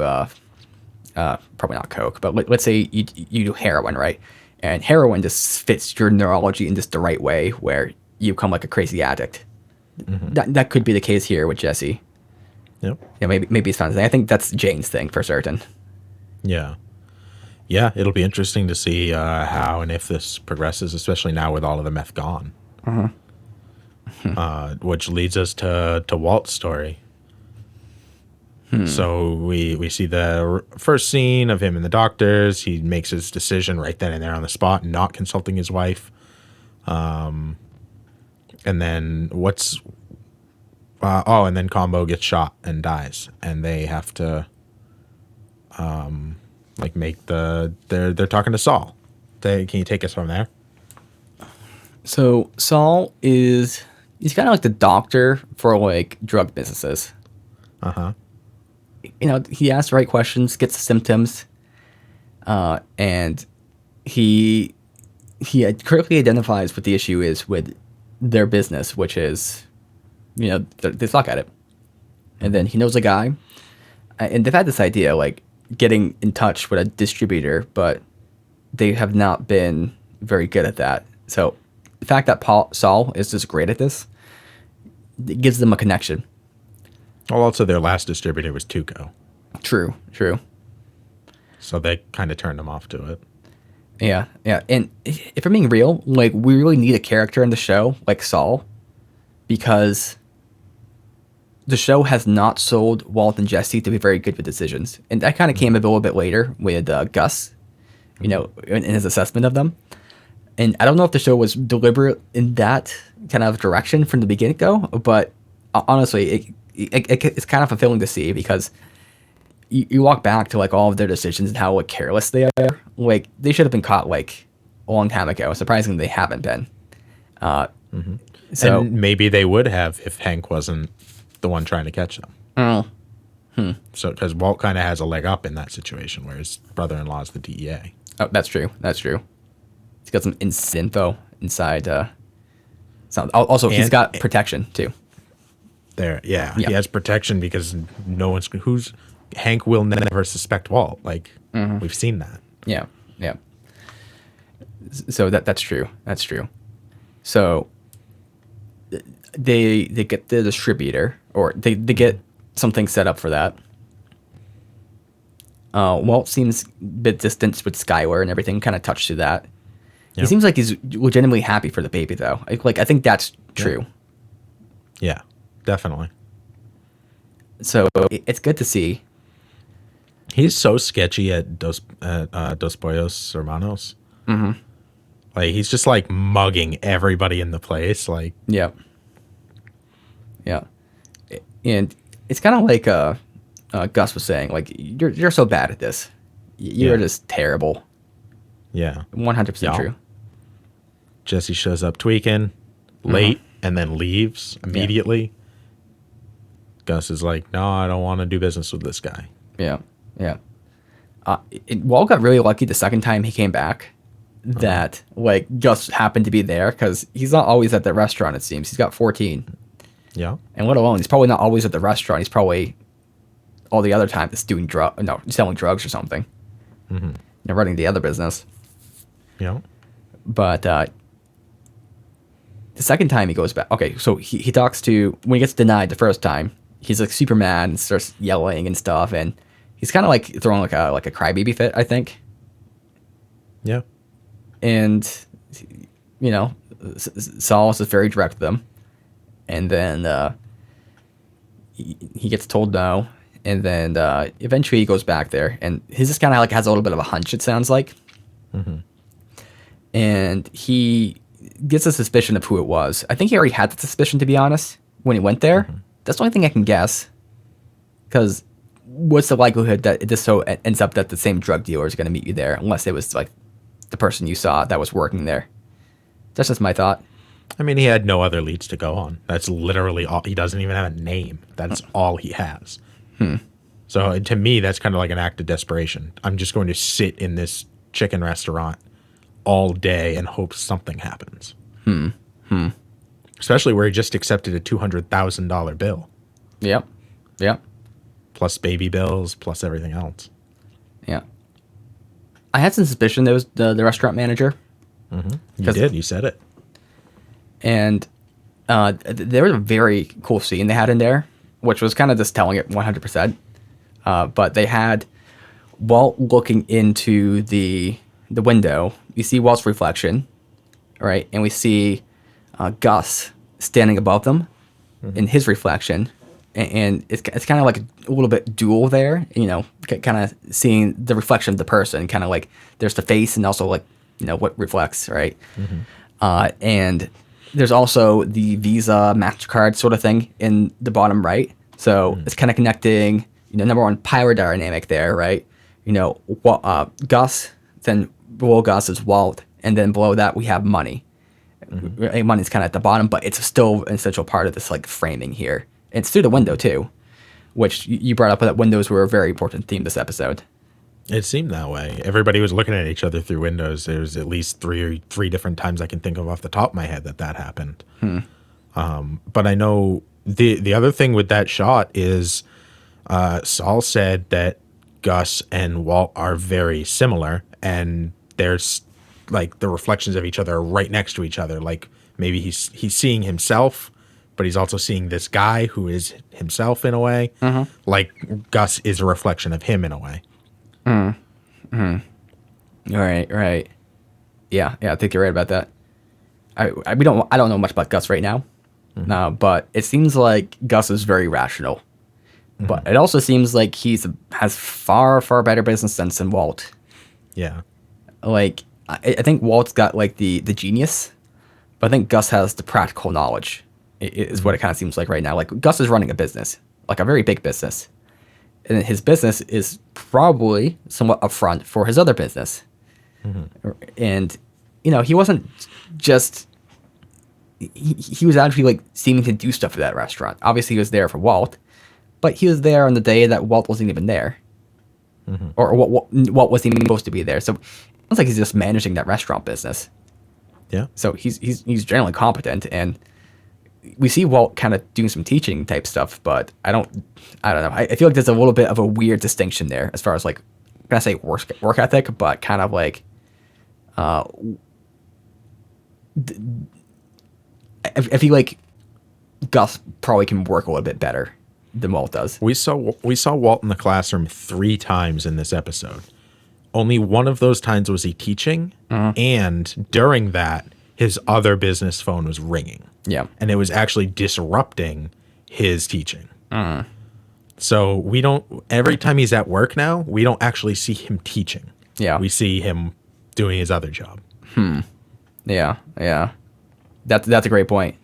probably not coke, but let's say you do heroin, right? And heroin just fits your neurology in just the right way, where you become like a crazy addict. That could be the case here with Jesse. Yep. Yeah, maybe it's not his thing. I think that's Jane's thing for certain. Yeah. Yeah, it'll be interesting to see how and if this progresses, especially now with all of the meth gone. Which leads us to Walt's story. So we see the first scene of him and the doctors. He makes his decision right then and there on the spot, not consulting his wife. And then and then Combo gets shot and dies, and they have to make they're talking to Saul. Can you take us from there? So Saul he's kind of like the doctor for like drug businesses. he asks the right questions, gets the symptoms, and he correctly identifies what the issue is with their business, which is, they suck at it. And then he knows a guy, and they've had this idea, like, getting in touch with a distributor, but they have not been very good at that. So the fact that Saul is just great at this, it gives them a connection. Well, also their last distributor was Tuco. True. So they kind of turned them off to it. Yeah. And if I'm being real, like, we really need a character in the show like Saul, because the show has not sold Walt and Jesse to be very good with decisions. And that kind of came a little bit later with Gus, in his assessment of them. And I don't know if the show was deliberate in that kind of direction from the beginning go, but honestly, it's kind of fulfilling to see, because you walk back to, like, all of their decisions and how, like, careless they are. Like, they should have been caught, like, a long time ago. Surprisingly, they haven't been. So and maybe they would have if Hank wasn't the one trying to catch them. So, because Walt kind of has a leg up in that situation, where his brother-in-law is the DEA. Oh, that's true. He's got some info inside. Also, he's got protection too. He has protection because Hank will never suspect Walt. Like, we've seen that. Yeah. So that's true. So they get the distributor, or they get something set up for that. Walt seems a bit distant with Skylar and everything, kind of touched to that. He seems like he's legitimately happy for the baby, though. I think that's true. Yeah, definitely. So it's good to see. He's so sketchy at Dos Pollos Hermanos. Mm-hmm. Like, he's just, like, mugging everybody in the place. Like, yeah. And it's kind of like Gus was saying, like, you're so bad at this. You're just terrible. Yeah. 100% true. Jesse shows up tweaking late and then leaves immediately. Yeah. Gus is like, no, I don't want to do business with this guy. Yeah. Walt got really lucky the second time he came back that, like, Gus happened to be there, because he's not always at the restaurant, it seems. He's got 14. Yeah. And let alone, he's probably not always at the restaurant. He's probably all the other time just doing selling drugs or something. Running the other business. Yeah. But the second time he goes back. Okay, so he talks to, when he gets denied the first time, he's like super mad and starts yelling and stuff, and he's kind of like throwing like a crybaby fit, I think. Yeah. And Saul is very direct with them, and then he gets told no, and then eventually he goes back there, and he's just kind of like has a little bit of a hunch, it sounds like. And he gets a suspicion of who it was. I think he already had the suspicion, to be honest, when he went there. That's the only thing I can guess, because what's the likelihood that it just so ends up that the same drug dealer is going to meet you there, unless it was like the person you saw that was working there? That's just my thought. I mean, he had no other leads to go on. That's literally all. He doesn't even have a name. That's all he has. So to me, that's kind of like an act of desperation. I'm just going to sit in this chicken restaurant all day and hope something happens. Especially where he just accepted a $200,000 bill. Yep. Plus baby bills, plus everything else. Yeah. I had some suspicion there was the restaurant manager. You did. You said it. And there was a very cool scene they had in there, which was kind of just telling it 100%. But they had Walt looking into the window. You see Walt's reflection, right? And we see Gus standing above them in his reflection. And it's kind of like a little bit dual there, kind of seeing the reflection of the person, kind of like there's the face and also like, what reflects, right? And there's also the Visa MasterCard sort of thing in the bottom right. So it's kind of connecting, number one, power dynamic there, right? Gus, then below Gus is Walt, and then below that we have money. Money's kind of at the bottom, but it's still an essential part of this like framing here. It's through the window too, which you brought up that windows were a very important theme this episode. It seemed that way. Everybody was looking at each other through windows. There's at least three different times I can think of off the top of my head that happened. But I know the other thing with that shot is Saul said that Gus and Walt are very similar, and there's like the reflections of each other are right next to each other. Like maybe he's seeing himself, but he's also seeing this guy who is himself in a way. Like Gus is a reflection of him in a way. Right. Yeah, I think you're right about that. I don't know much about Gus right now, but it seems like Gus is very rational. But it also seems like has far better business sense than Walt. Yeah. Like I think Walt's got like the genius, but I think Gus has the practical knowledge. Is what it kind of seems like right now. Like Gus is running a business, like a very big business. And his business is probably somewhat upfront for his other business. And, he wasn't just... He was actually, like, seeming to do stuff for that restaurant. Obviously, he was there for Walt, but he was there on the day that Walt wasn't even there. Or Walt wasn't even supposed to be there. So, it looks like he's just managing that restaurant business. Yeah. So, he's generally competent, and... We see Walt kind of doing some teaching type stuff, but I don't know. I feel like there's a little bit of a weird distinction there as far as like, I'm gonna say work ethic, but kind of like, I feel like Gus probably can work a little bit better than Walt does. We saw Walt in the classroom 3 times in this episode. Only one of those times was he teaching, and during that, his other business phone was ringing. Yeah. And it was actually disrupting his teaching. So every time he's at work now, we don't actually see him teaching. Yeah. We see him doing his other job. Yeah. That's a great point.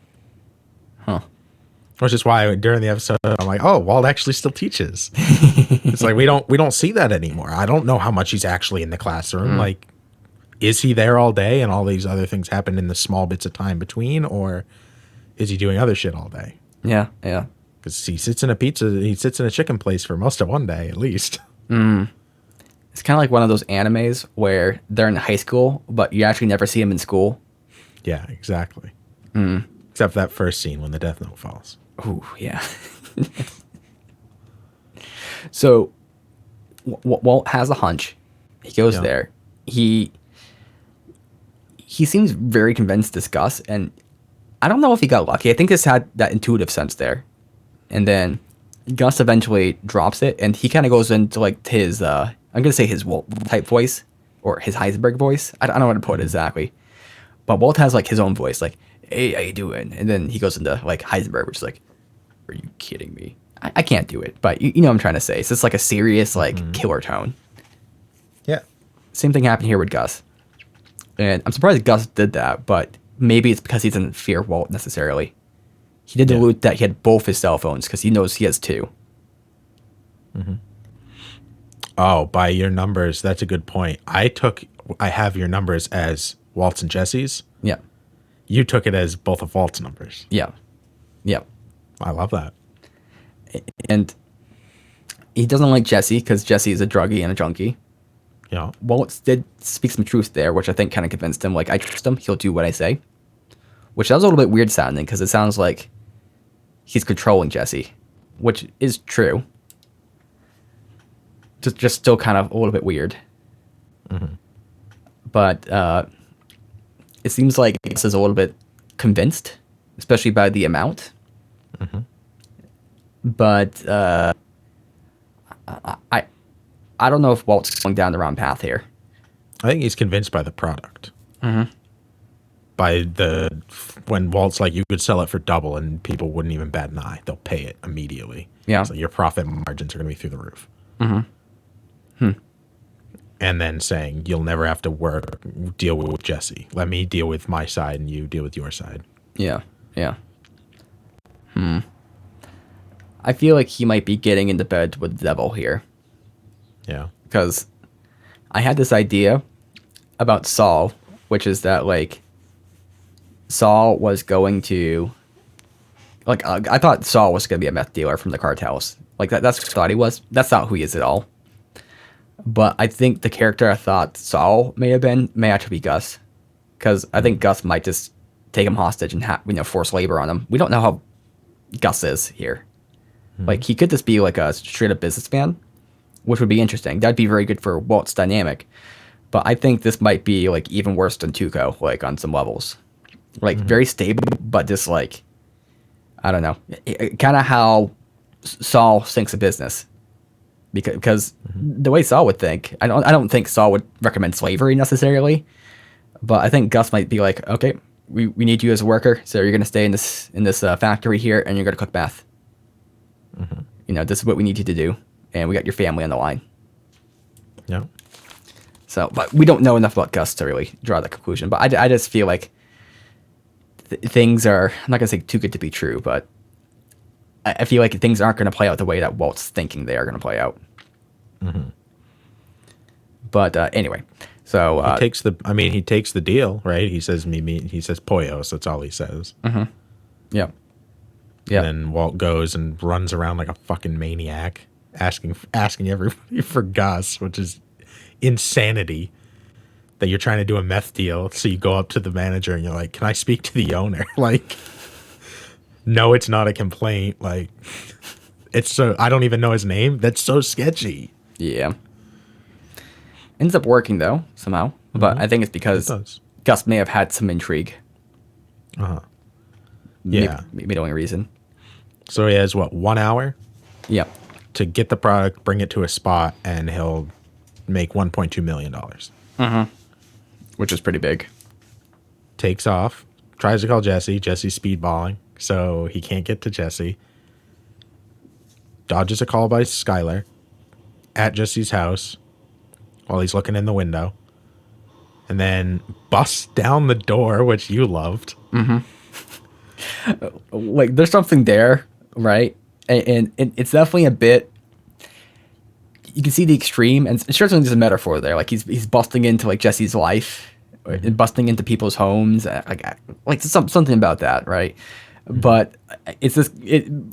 Which is why during the episode, I'm like, oh, Walt actually still teaches. It's like, we don't see that anymore. I don't know how much he's actually in the classroom. Like, is he there all day and all these other things happen in the small bits of time between, or is he doing other shit all day? Yeah. Because he sits in a chicken place for most of one day at least. It's kind of like one of those animes where they're in high school, but you actually never see them in school. Yeah, exactly. Except for that first scene when the Death Note falls. Ooh, yeah. So, Walt has a hunch. He goes there. He seems very convinced to Gus, and I don't know if he got lucky. I think this had that intuitive sense there. And then Gus eventually drops it, and he kind of goes into like his, I'm going to say his Walt type voice, or his Heisenberg voice. I don't know how to put it exactly. But Walt has like his own voice, like, hey, how you doing? And then he goes into like Heisenberg, which is like, are you kidding me? I can't do it, but you know what I'm trying to say. So it's like a serious, like, killer tone. Yeah. Same thing happened here with Gus. And I'm surprised Gus did that, but maybe it's because he doesn't fear Walt necessarily. He did allude that he had both his cell phones because he knows he has 2. Oh, by your numbers, that's a good point. I have your numbers as Walt's and Jesse's. Yeah. You took it as both of Walt's numbers. Yeah. I love that. And he doesn't like Jesse because Jesse is a druggie and a junkie. Yeah. Walt did speak some truth there, which I think kind of convinced him, like, I trust him, he'll do what I say. Which sounds a little bit weird sounding, because it sounds like he's controlling Jesse, which is true. Just still kind of a little bit weird. But it seems like this is a little bit convinced, especially by the amount. But I don't know if Walt's going down the wrong path here. I think he's convinced by the product. By when Walt's like, you could sell it for double and people wouldn't even bat an eye. They'll pay it immediately. Yeah. So your profit margins are going to be through the roof. And then saying, you'll never have to deal with Jesse. Let me deal with my side and you deal with your side. Yeah. I feel like he might be getting into bed with the devil here. Yeah. Because I had this idea about Saul, which is that, like, Saul was going to Like, I thought Saul was going to be a meth dealer from the cartels. Like, that's what I thought he was. That's not who he is at all. But I think the character I thought Saul may have been may actually be Gus. Because I think Gus might just take him hostage and force labor on him. We don't know how Gus is here. Like, he could just be like a straight-up businessman, which would be interesting. That'd be very good for Walt's dynamic. But I think this might be, like, even worse than Tuco, like, on some levels. Like, very stable, but just, like, I don't know. Kind of how Saul thinks of business. Because the way Saul would think, I don't think Saul would recommend slavery necessarily. But I think Gus might be like, okay, we need you as a worker, so you're going to stay in this factory here, and you're going to cook meth. This is what we need you to do, and we got your family on the line. Yeah. So, but we don't know enough about Gus to really draw that conclusion. But I just feel like things are, I'm not going to say too good to be true, but I feel like things aren't going to play out the way that Walt's thinking they are going to play out. But anyway, so he takes the deal, right? He says he says pollos. That's all he says. Yeah. And then Walt goes and runs around like a fucking maniac, asking everybody for Gus, which is insanity. That you're trying to do a meth deal, so you go up to the manager and you're like, "Can I speak to the owner?" Like, no, it's not a complaint. Like, it's so I don't even know his name. That's so sketchy. Yeah. Ends up working though somehow, but I think it's because Gus may have had some intrigue. Yeah, maybe the only reason. So he has 1 hour? Yep. To get the product, bring it to a spot, and he'll make $1.2 million. Which is pretty big. Takes off, tries to call Jesse. Jesse's speedballing, so he can't get to Jesse. Dodges a call by Skylar at Jesse's house while he's looking in the window. And then busts down the door, which you loved. Like, there's something there, right? And it's definitely a bit. You can see the extreme, and it's certainly there's a metaphor there. Like, he's busting into like Jesse's life, and busting into people's homes, like something about that, right? But it's this.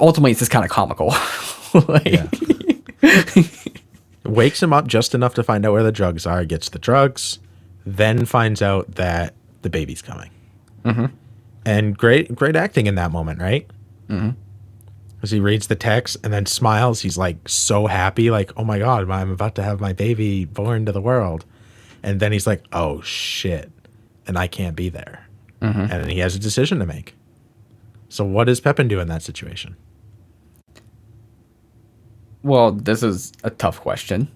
Ultimately, it's just kind of comical. Wakes him up just enough to find out where the drugs are. Gets the drugs, then finds out that the baby's coming. And great acting in that moment, right? As he reads the text and then smiles, he's like so happy, like, oh my God, I'm about to have my baby born to the world. And then he's like, oh shit, and I can't be there. And then he has a decision to make. So what does Pepin do in that situation? Well, this is a tough question.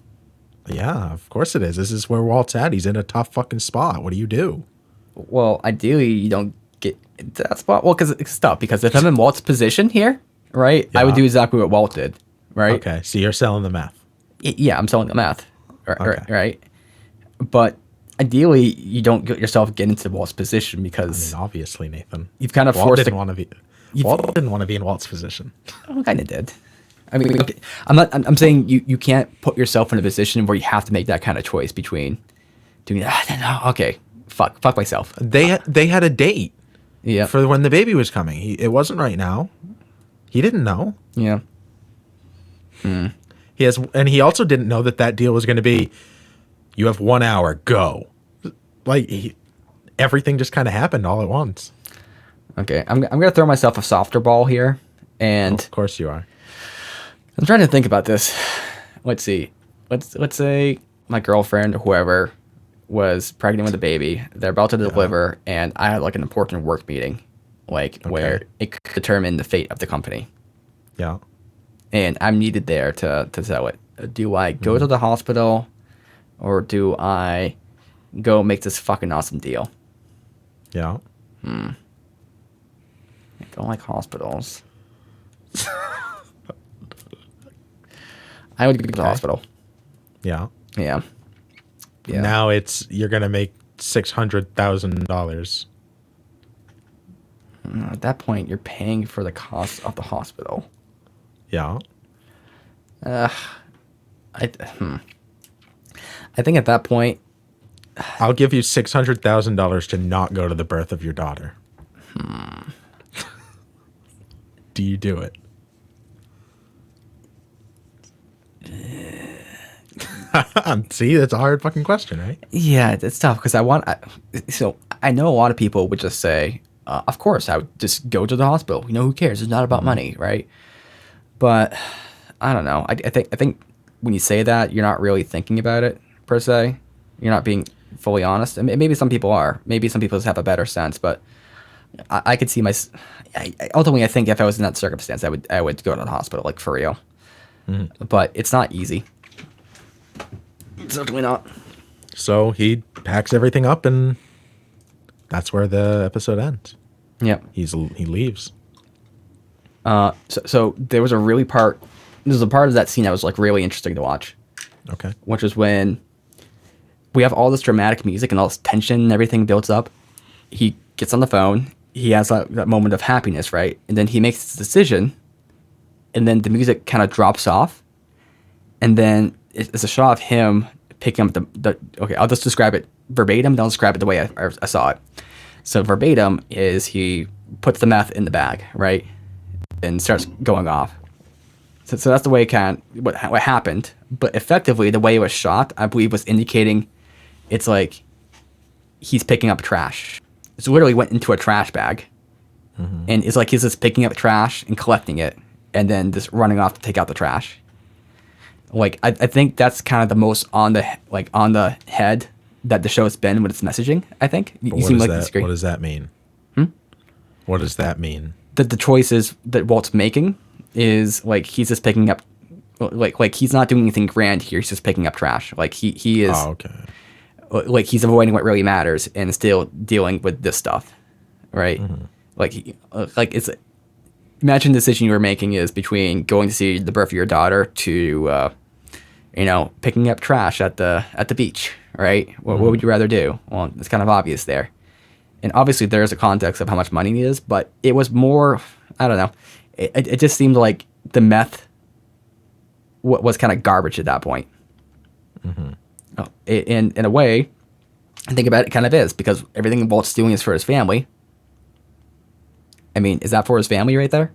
Yeah, of course it is. This is where Walt's at. He's in a tough fucking spot. What do you do? Well, ideally, you don't get into that spot. Well, because it's tough. Because if I'm in Walt's position here, right, I would do exactly what Walt did, right? Okay, so you're selling the meth. Yeah, I'm selling the meth, right? But ideally, you don't get into Walt's position because obviously, Nathan, you've kind of Walt forced. Didn't want to be. Walt didn't want to be in Walt's position. I kind of did. I mean, okay, I'm saying you can't put yourself in a position where you have to make that kind of choice between doing that. Okay, fuck myself. They had a date. Yeah. For when the baby was coming. It wasn't right now. He didn't know. Yeah. He also didn't know that deal was going to be, you have 1 hour, go. Like, everything just kind of happened all at once. Okay, I'm gonna throw myself a softer ball here, and of course you are. I'm trying to think about this. Let's see. Let's say my girlfriend or whoever was pregnant with a baby. They're about to deliver, and I had like an important work meeting, where it could determine the fate of the company. Yeah. And I'm needed there to sell it. Do I go to the hospital, or do I go make this fucking awesome deal? Yeah. I don't like hospitals. I would go to the hospital. Yeah. Yeah. Now you're gonna make $600,000. At that point, you're paying for the cost of the hospital. Yeah. I think at that point, I'll give you $600,000 to not go to the birth of your daughter. do you do it? See, that's a hard fucking question, right? Yeah, it's tough because so I know a lot of people would just say, of course, I would just go to the hospital. Who cares? It's not about money, right? But I don't know. I think when you say that, you're not really thinking about it per se. You're not being fully honest. And maybe some people are. Maybe some people just have a better sense. But I could see ultimately, I think if I was in that circumstance, I would go to the hospital, like for real. But it's not easy. Certainly not. So he packs everything up, and that's where the episode ends. Yep. He leaves. So there was a part of that scene that was like really interesting to watch. Okay. Which is when we have all this dramatic music and all this tension and everything builds up. He gets on the phone. He has that moment of happiness, right? And then he makes his decision, and then the music kind of drops off, and then it's a shot of him picking up okay, I'll just describe it verbatim, then I'll describe it the way I saw it. So verbatim is he puts the meth in the bag, right? And starts going off. So that's the way what happened. But effectively, the way it was shot, I believe, was indicating it's like he's picking up trash. So literally went into a trash bag. And it's like he's just picking up trash and collecting it and then just running off to take out the trash. Like, I think that's kind of the most on the head that the show has been with its messaging, I think. You seem like disagree. What does that mean? What does that mean? That the choices that Walt's making is like he's just picking up, like he's not doing anything grand here. He's just picking up trash. Like he is. Oh, okay. Like he's avoiding what really matters and still dealing with this stuff, right? Like it's. Imagine the decision you were making is between going to see the birth of your daughter to, picking up trash at the beach, right? What would you rather do? Well, it's kind of obvious there. And obviously there's a context of how much money it is, but it was more, I don't know. It just seemed like the meth was kind of garbage at that point. In a way, I think about it, kind of is, because everything Walt's doing is for his family. I mean, is that for his family right there?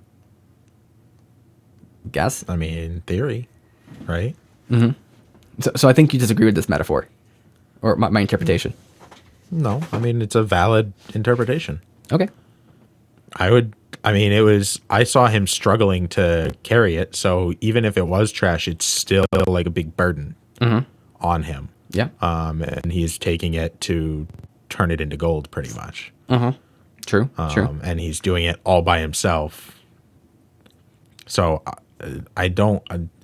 Guess. I mean, in theory, right? So I think you disagree with this metaphor, or my interpretation. No, I mean, it's a valid interpretation. Okay. I saw him struggling to carry it, so even if it was trash, it's still like a big burden on him. Yeah. And he's taking it to turn it into gold, pretty much. True. And he's doing it all by himself. So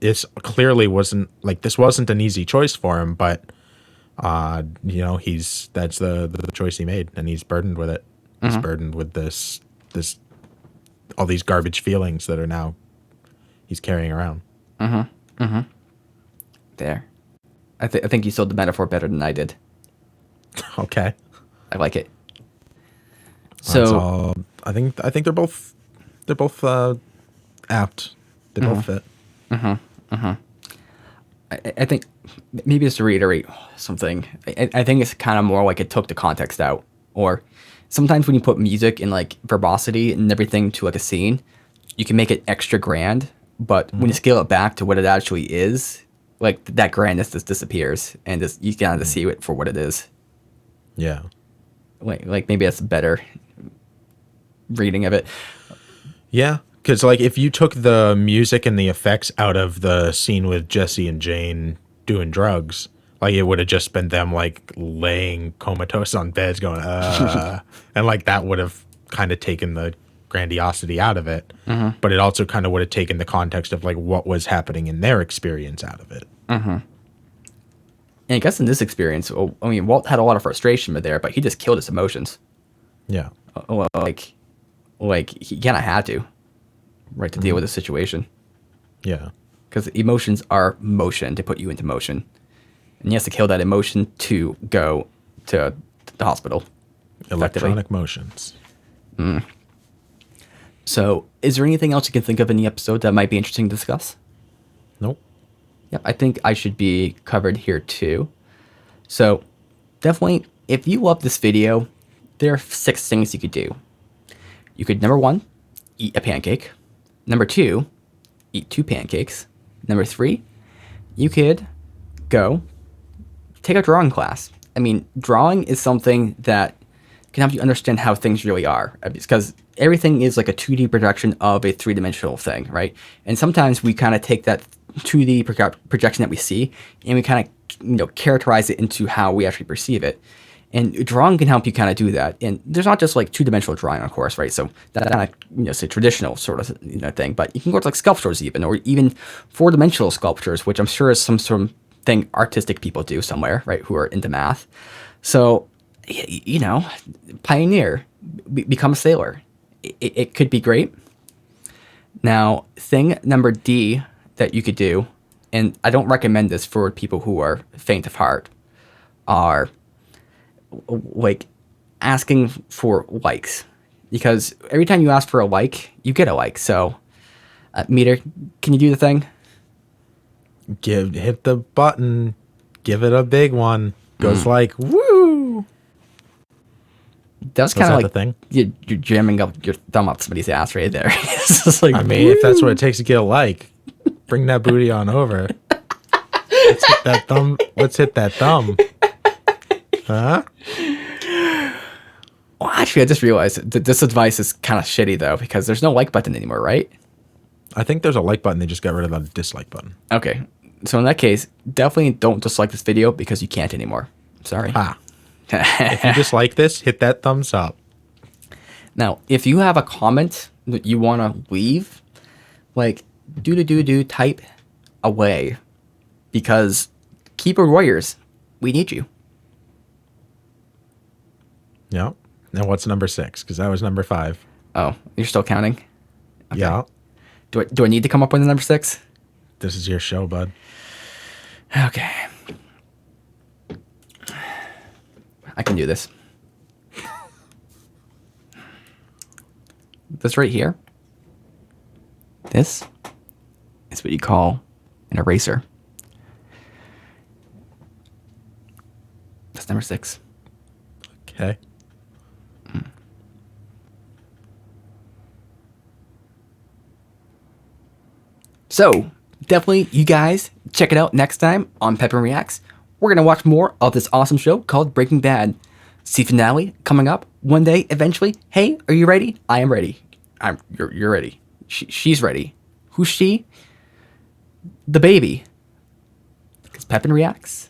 this clearly wasn't like, this wasn't an easy choice for him, but that's the choice he made, and he's burdened with it. He's burdened with this all these garbage feelings that are now he's carrying around. There. I think you sold the metaphor better than I did. Okay. I like it. So I think they're both apt. They both fit. I think maybe just to reiterate something, I think it's kind of more like it took the context out. Or sometimes when you put music and like verbosity and everything to like a scene, you can make it extra grand. But when you scale it back to what it actually is, like that grandness just disappears, and just you kind of see it for what it is. Yeah. Like maybe that's a better reading of it. Yeah. Because, like, if you took the music and the effects out of the scene with Jesse and Jane doing drugs, like, it would have just been them, like, laying comatose on beds going, and, like, that would have kind of taken the grandiosity out of it. But it also kind of would have taken the context of, like, what was happening in their experience out of it. And I guess in this experience, I mean, Walt had a lot of frustration with there, but he just killed his emotions. Yeah. Like he kind of had to. Right, to deal with the situation. Yeah. Because emotions are motion to put you into motion. And he has to kill that emotion to go to the hospital. Electronic motions. So, is there anything else you can think of in the episode that might be interesting to discuss? Nope. Yep, I think I should be covered here too. So, definitely, if you love this video, there are 6 things you could do. You could, number 1, eat a pancake. Number 2, eat 2 pancakes. Number 3, you could go take a drawing class. I mean, drawing is something that can help you understand how things really are, because everything is like a 2D projection of a 3-dimensional thing, right? And sometimes we kind of take that 2D projection that we see and we kind of characterize it into how we actually perceive it. And drawing can help you kind of do that. And there's not just like 2-dimensional drawing, of course, right? So that's not say traditional sort of thing, but you can go to like sculptures even, or even 4-dimensional sculptures, which I'm sure is some sort of thing artistic people do somewhere, right? Who are into math. So, pioneer, become a sailor. It could be great. Now, thing number D that you could do, and I don't recommend this for people who are faint of heart, are like asking for likes, because every time you ask for a like, you get a like. So, Meader, can you do the thing? Hit the button, give it a big one. Goes like woo. That's kind of like the thing. You're jamming up your thumb up somebody's ass right there. It's just like, I mean, if that's what it takes to get a like, bring that booty on over. Let's hit that thumb. Let's hit that thumb. Huh? Well, actually, I just realized that this advice is kind of shitty though, because there's no like button anymore, right? I think there's a like button. They just got rid of the dislike button. Okay. So in that case, definitely don't dislike this video because you can't anymore. Sorry. If you dislike this, hit that thumbs up. Now, if you have a comment that you want to leave, like, type away, because keyboard warriors, we need you. Yeah. Now what's number 6? Because that was number 5. Oh, you're still counting? Okay. Yeah. Do I need to come up with a number 6? This is your show, bud. Okay. I can do this. This right here. This is what you call an eraser. That's number 6. Okay. So, definitely, you guys, check it out next time on Pepin Reacts. We're going to watch more of this awesome show called Breaking Bad. See finale coming up one day, eventually. Hey, are you ready? I am ready. You're ready. She's ready. Who's she? The baby. Because Pepin Reacts.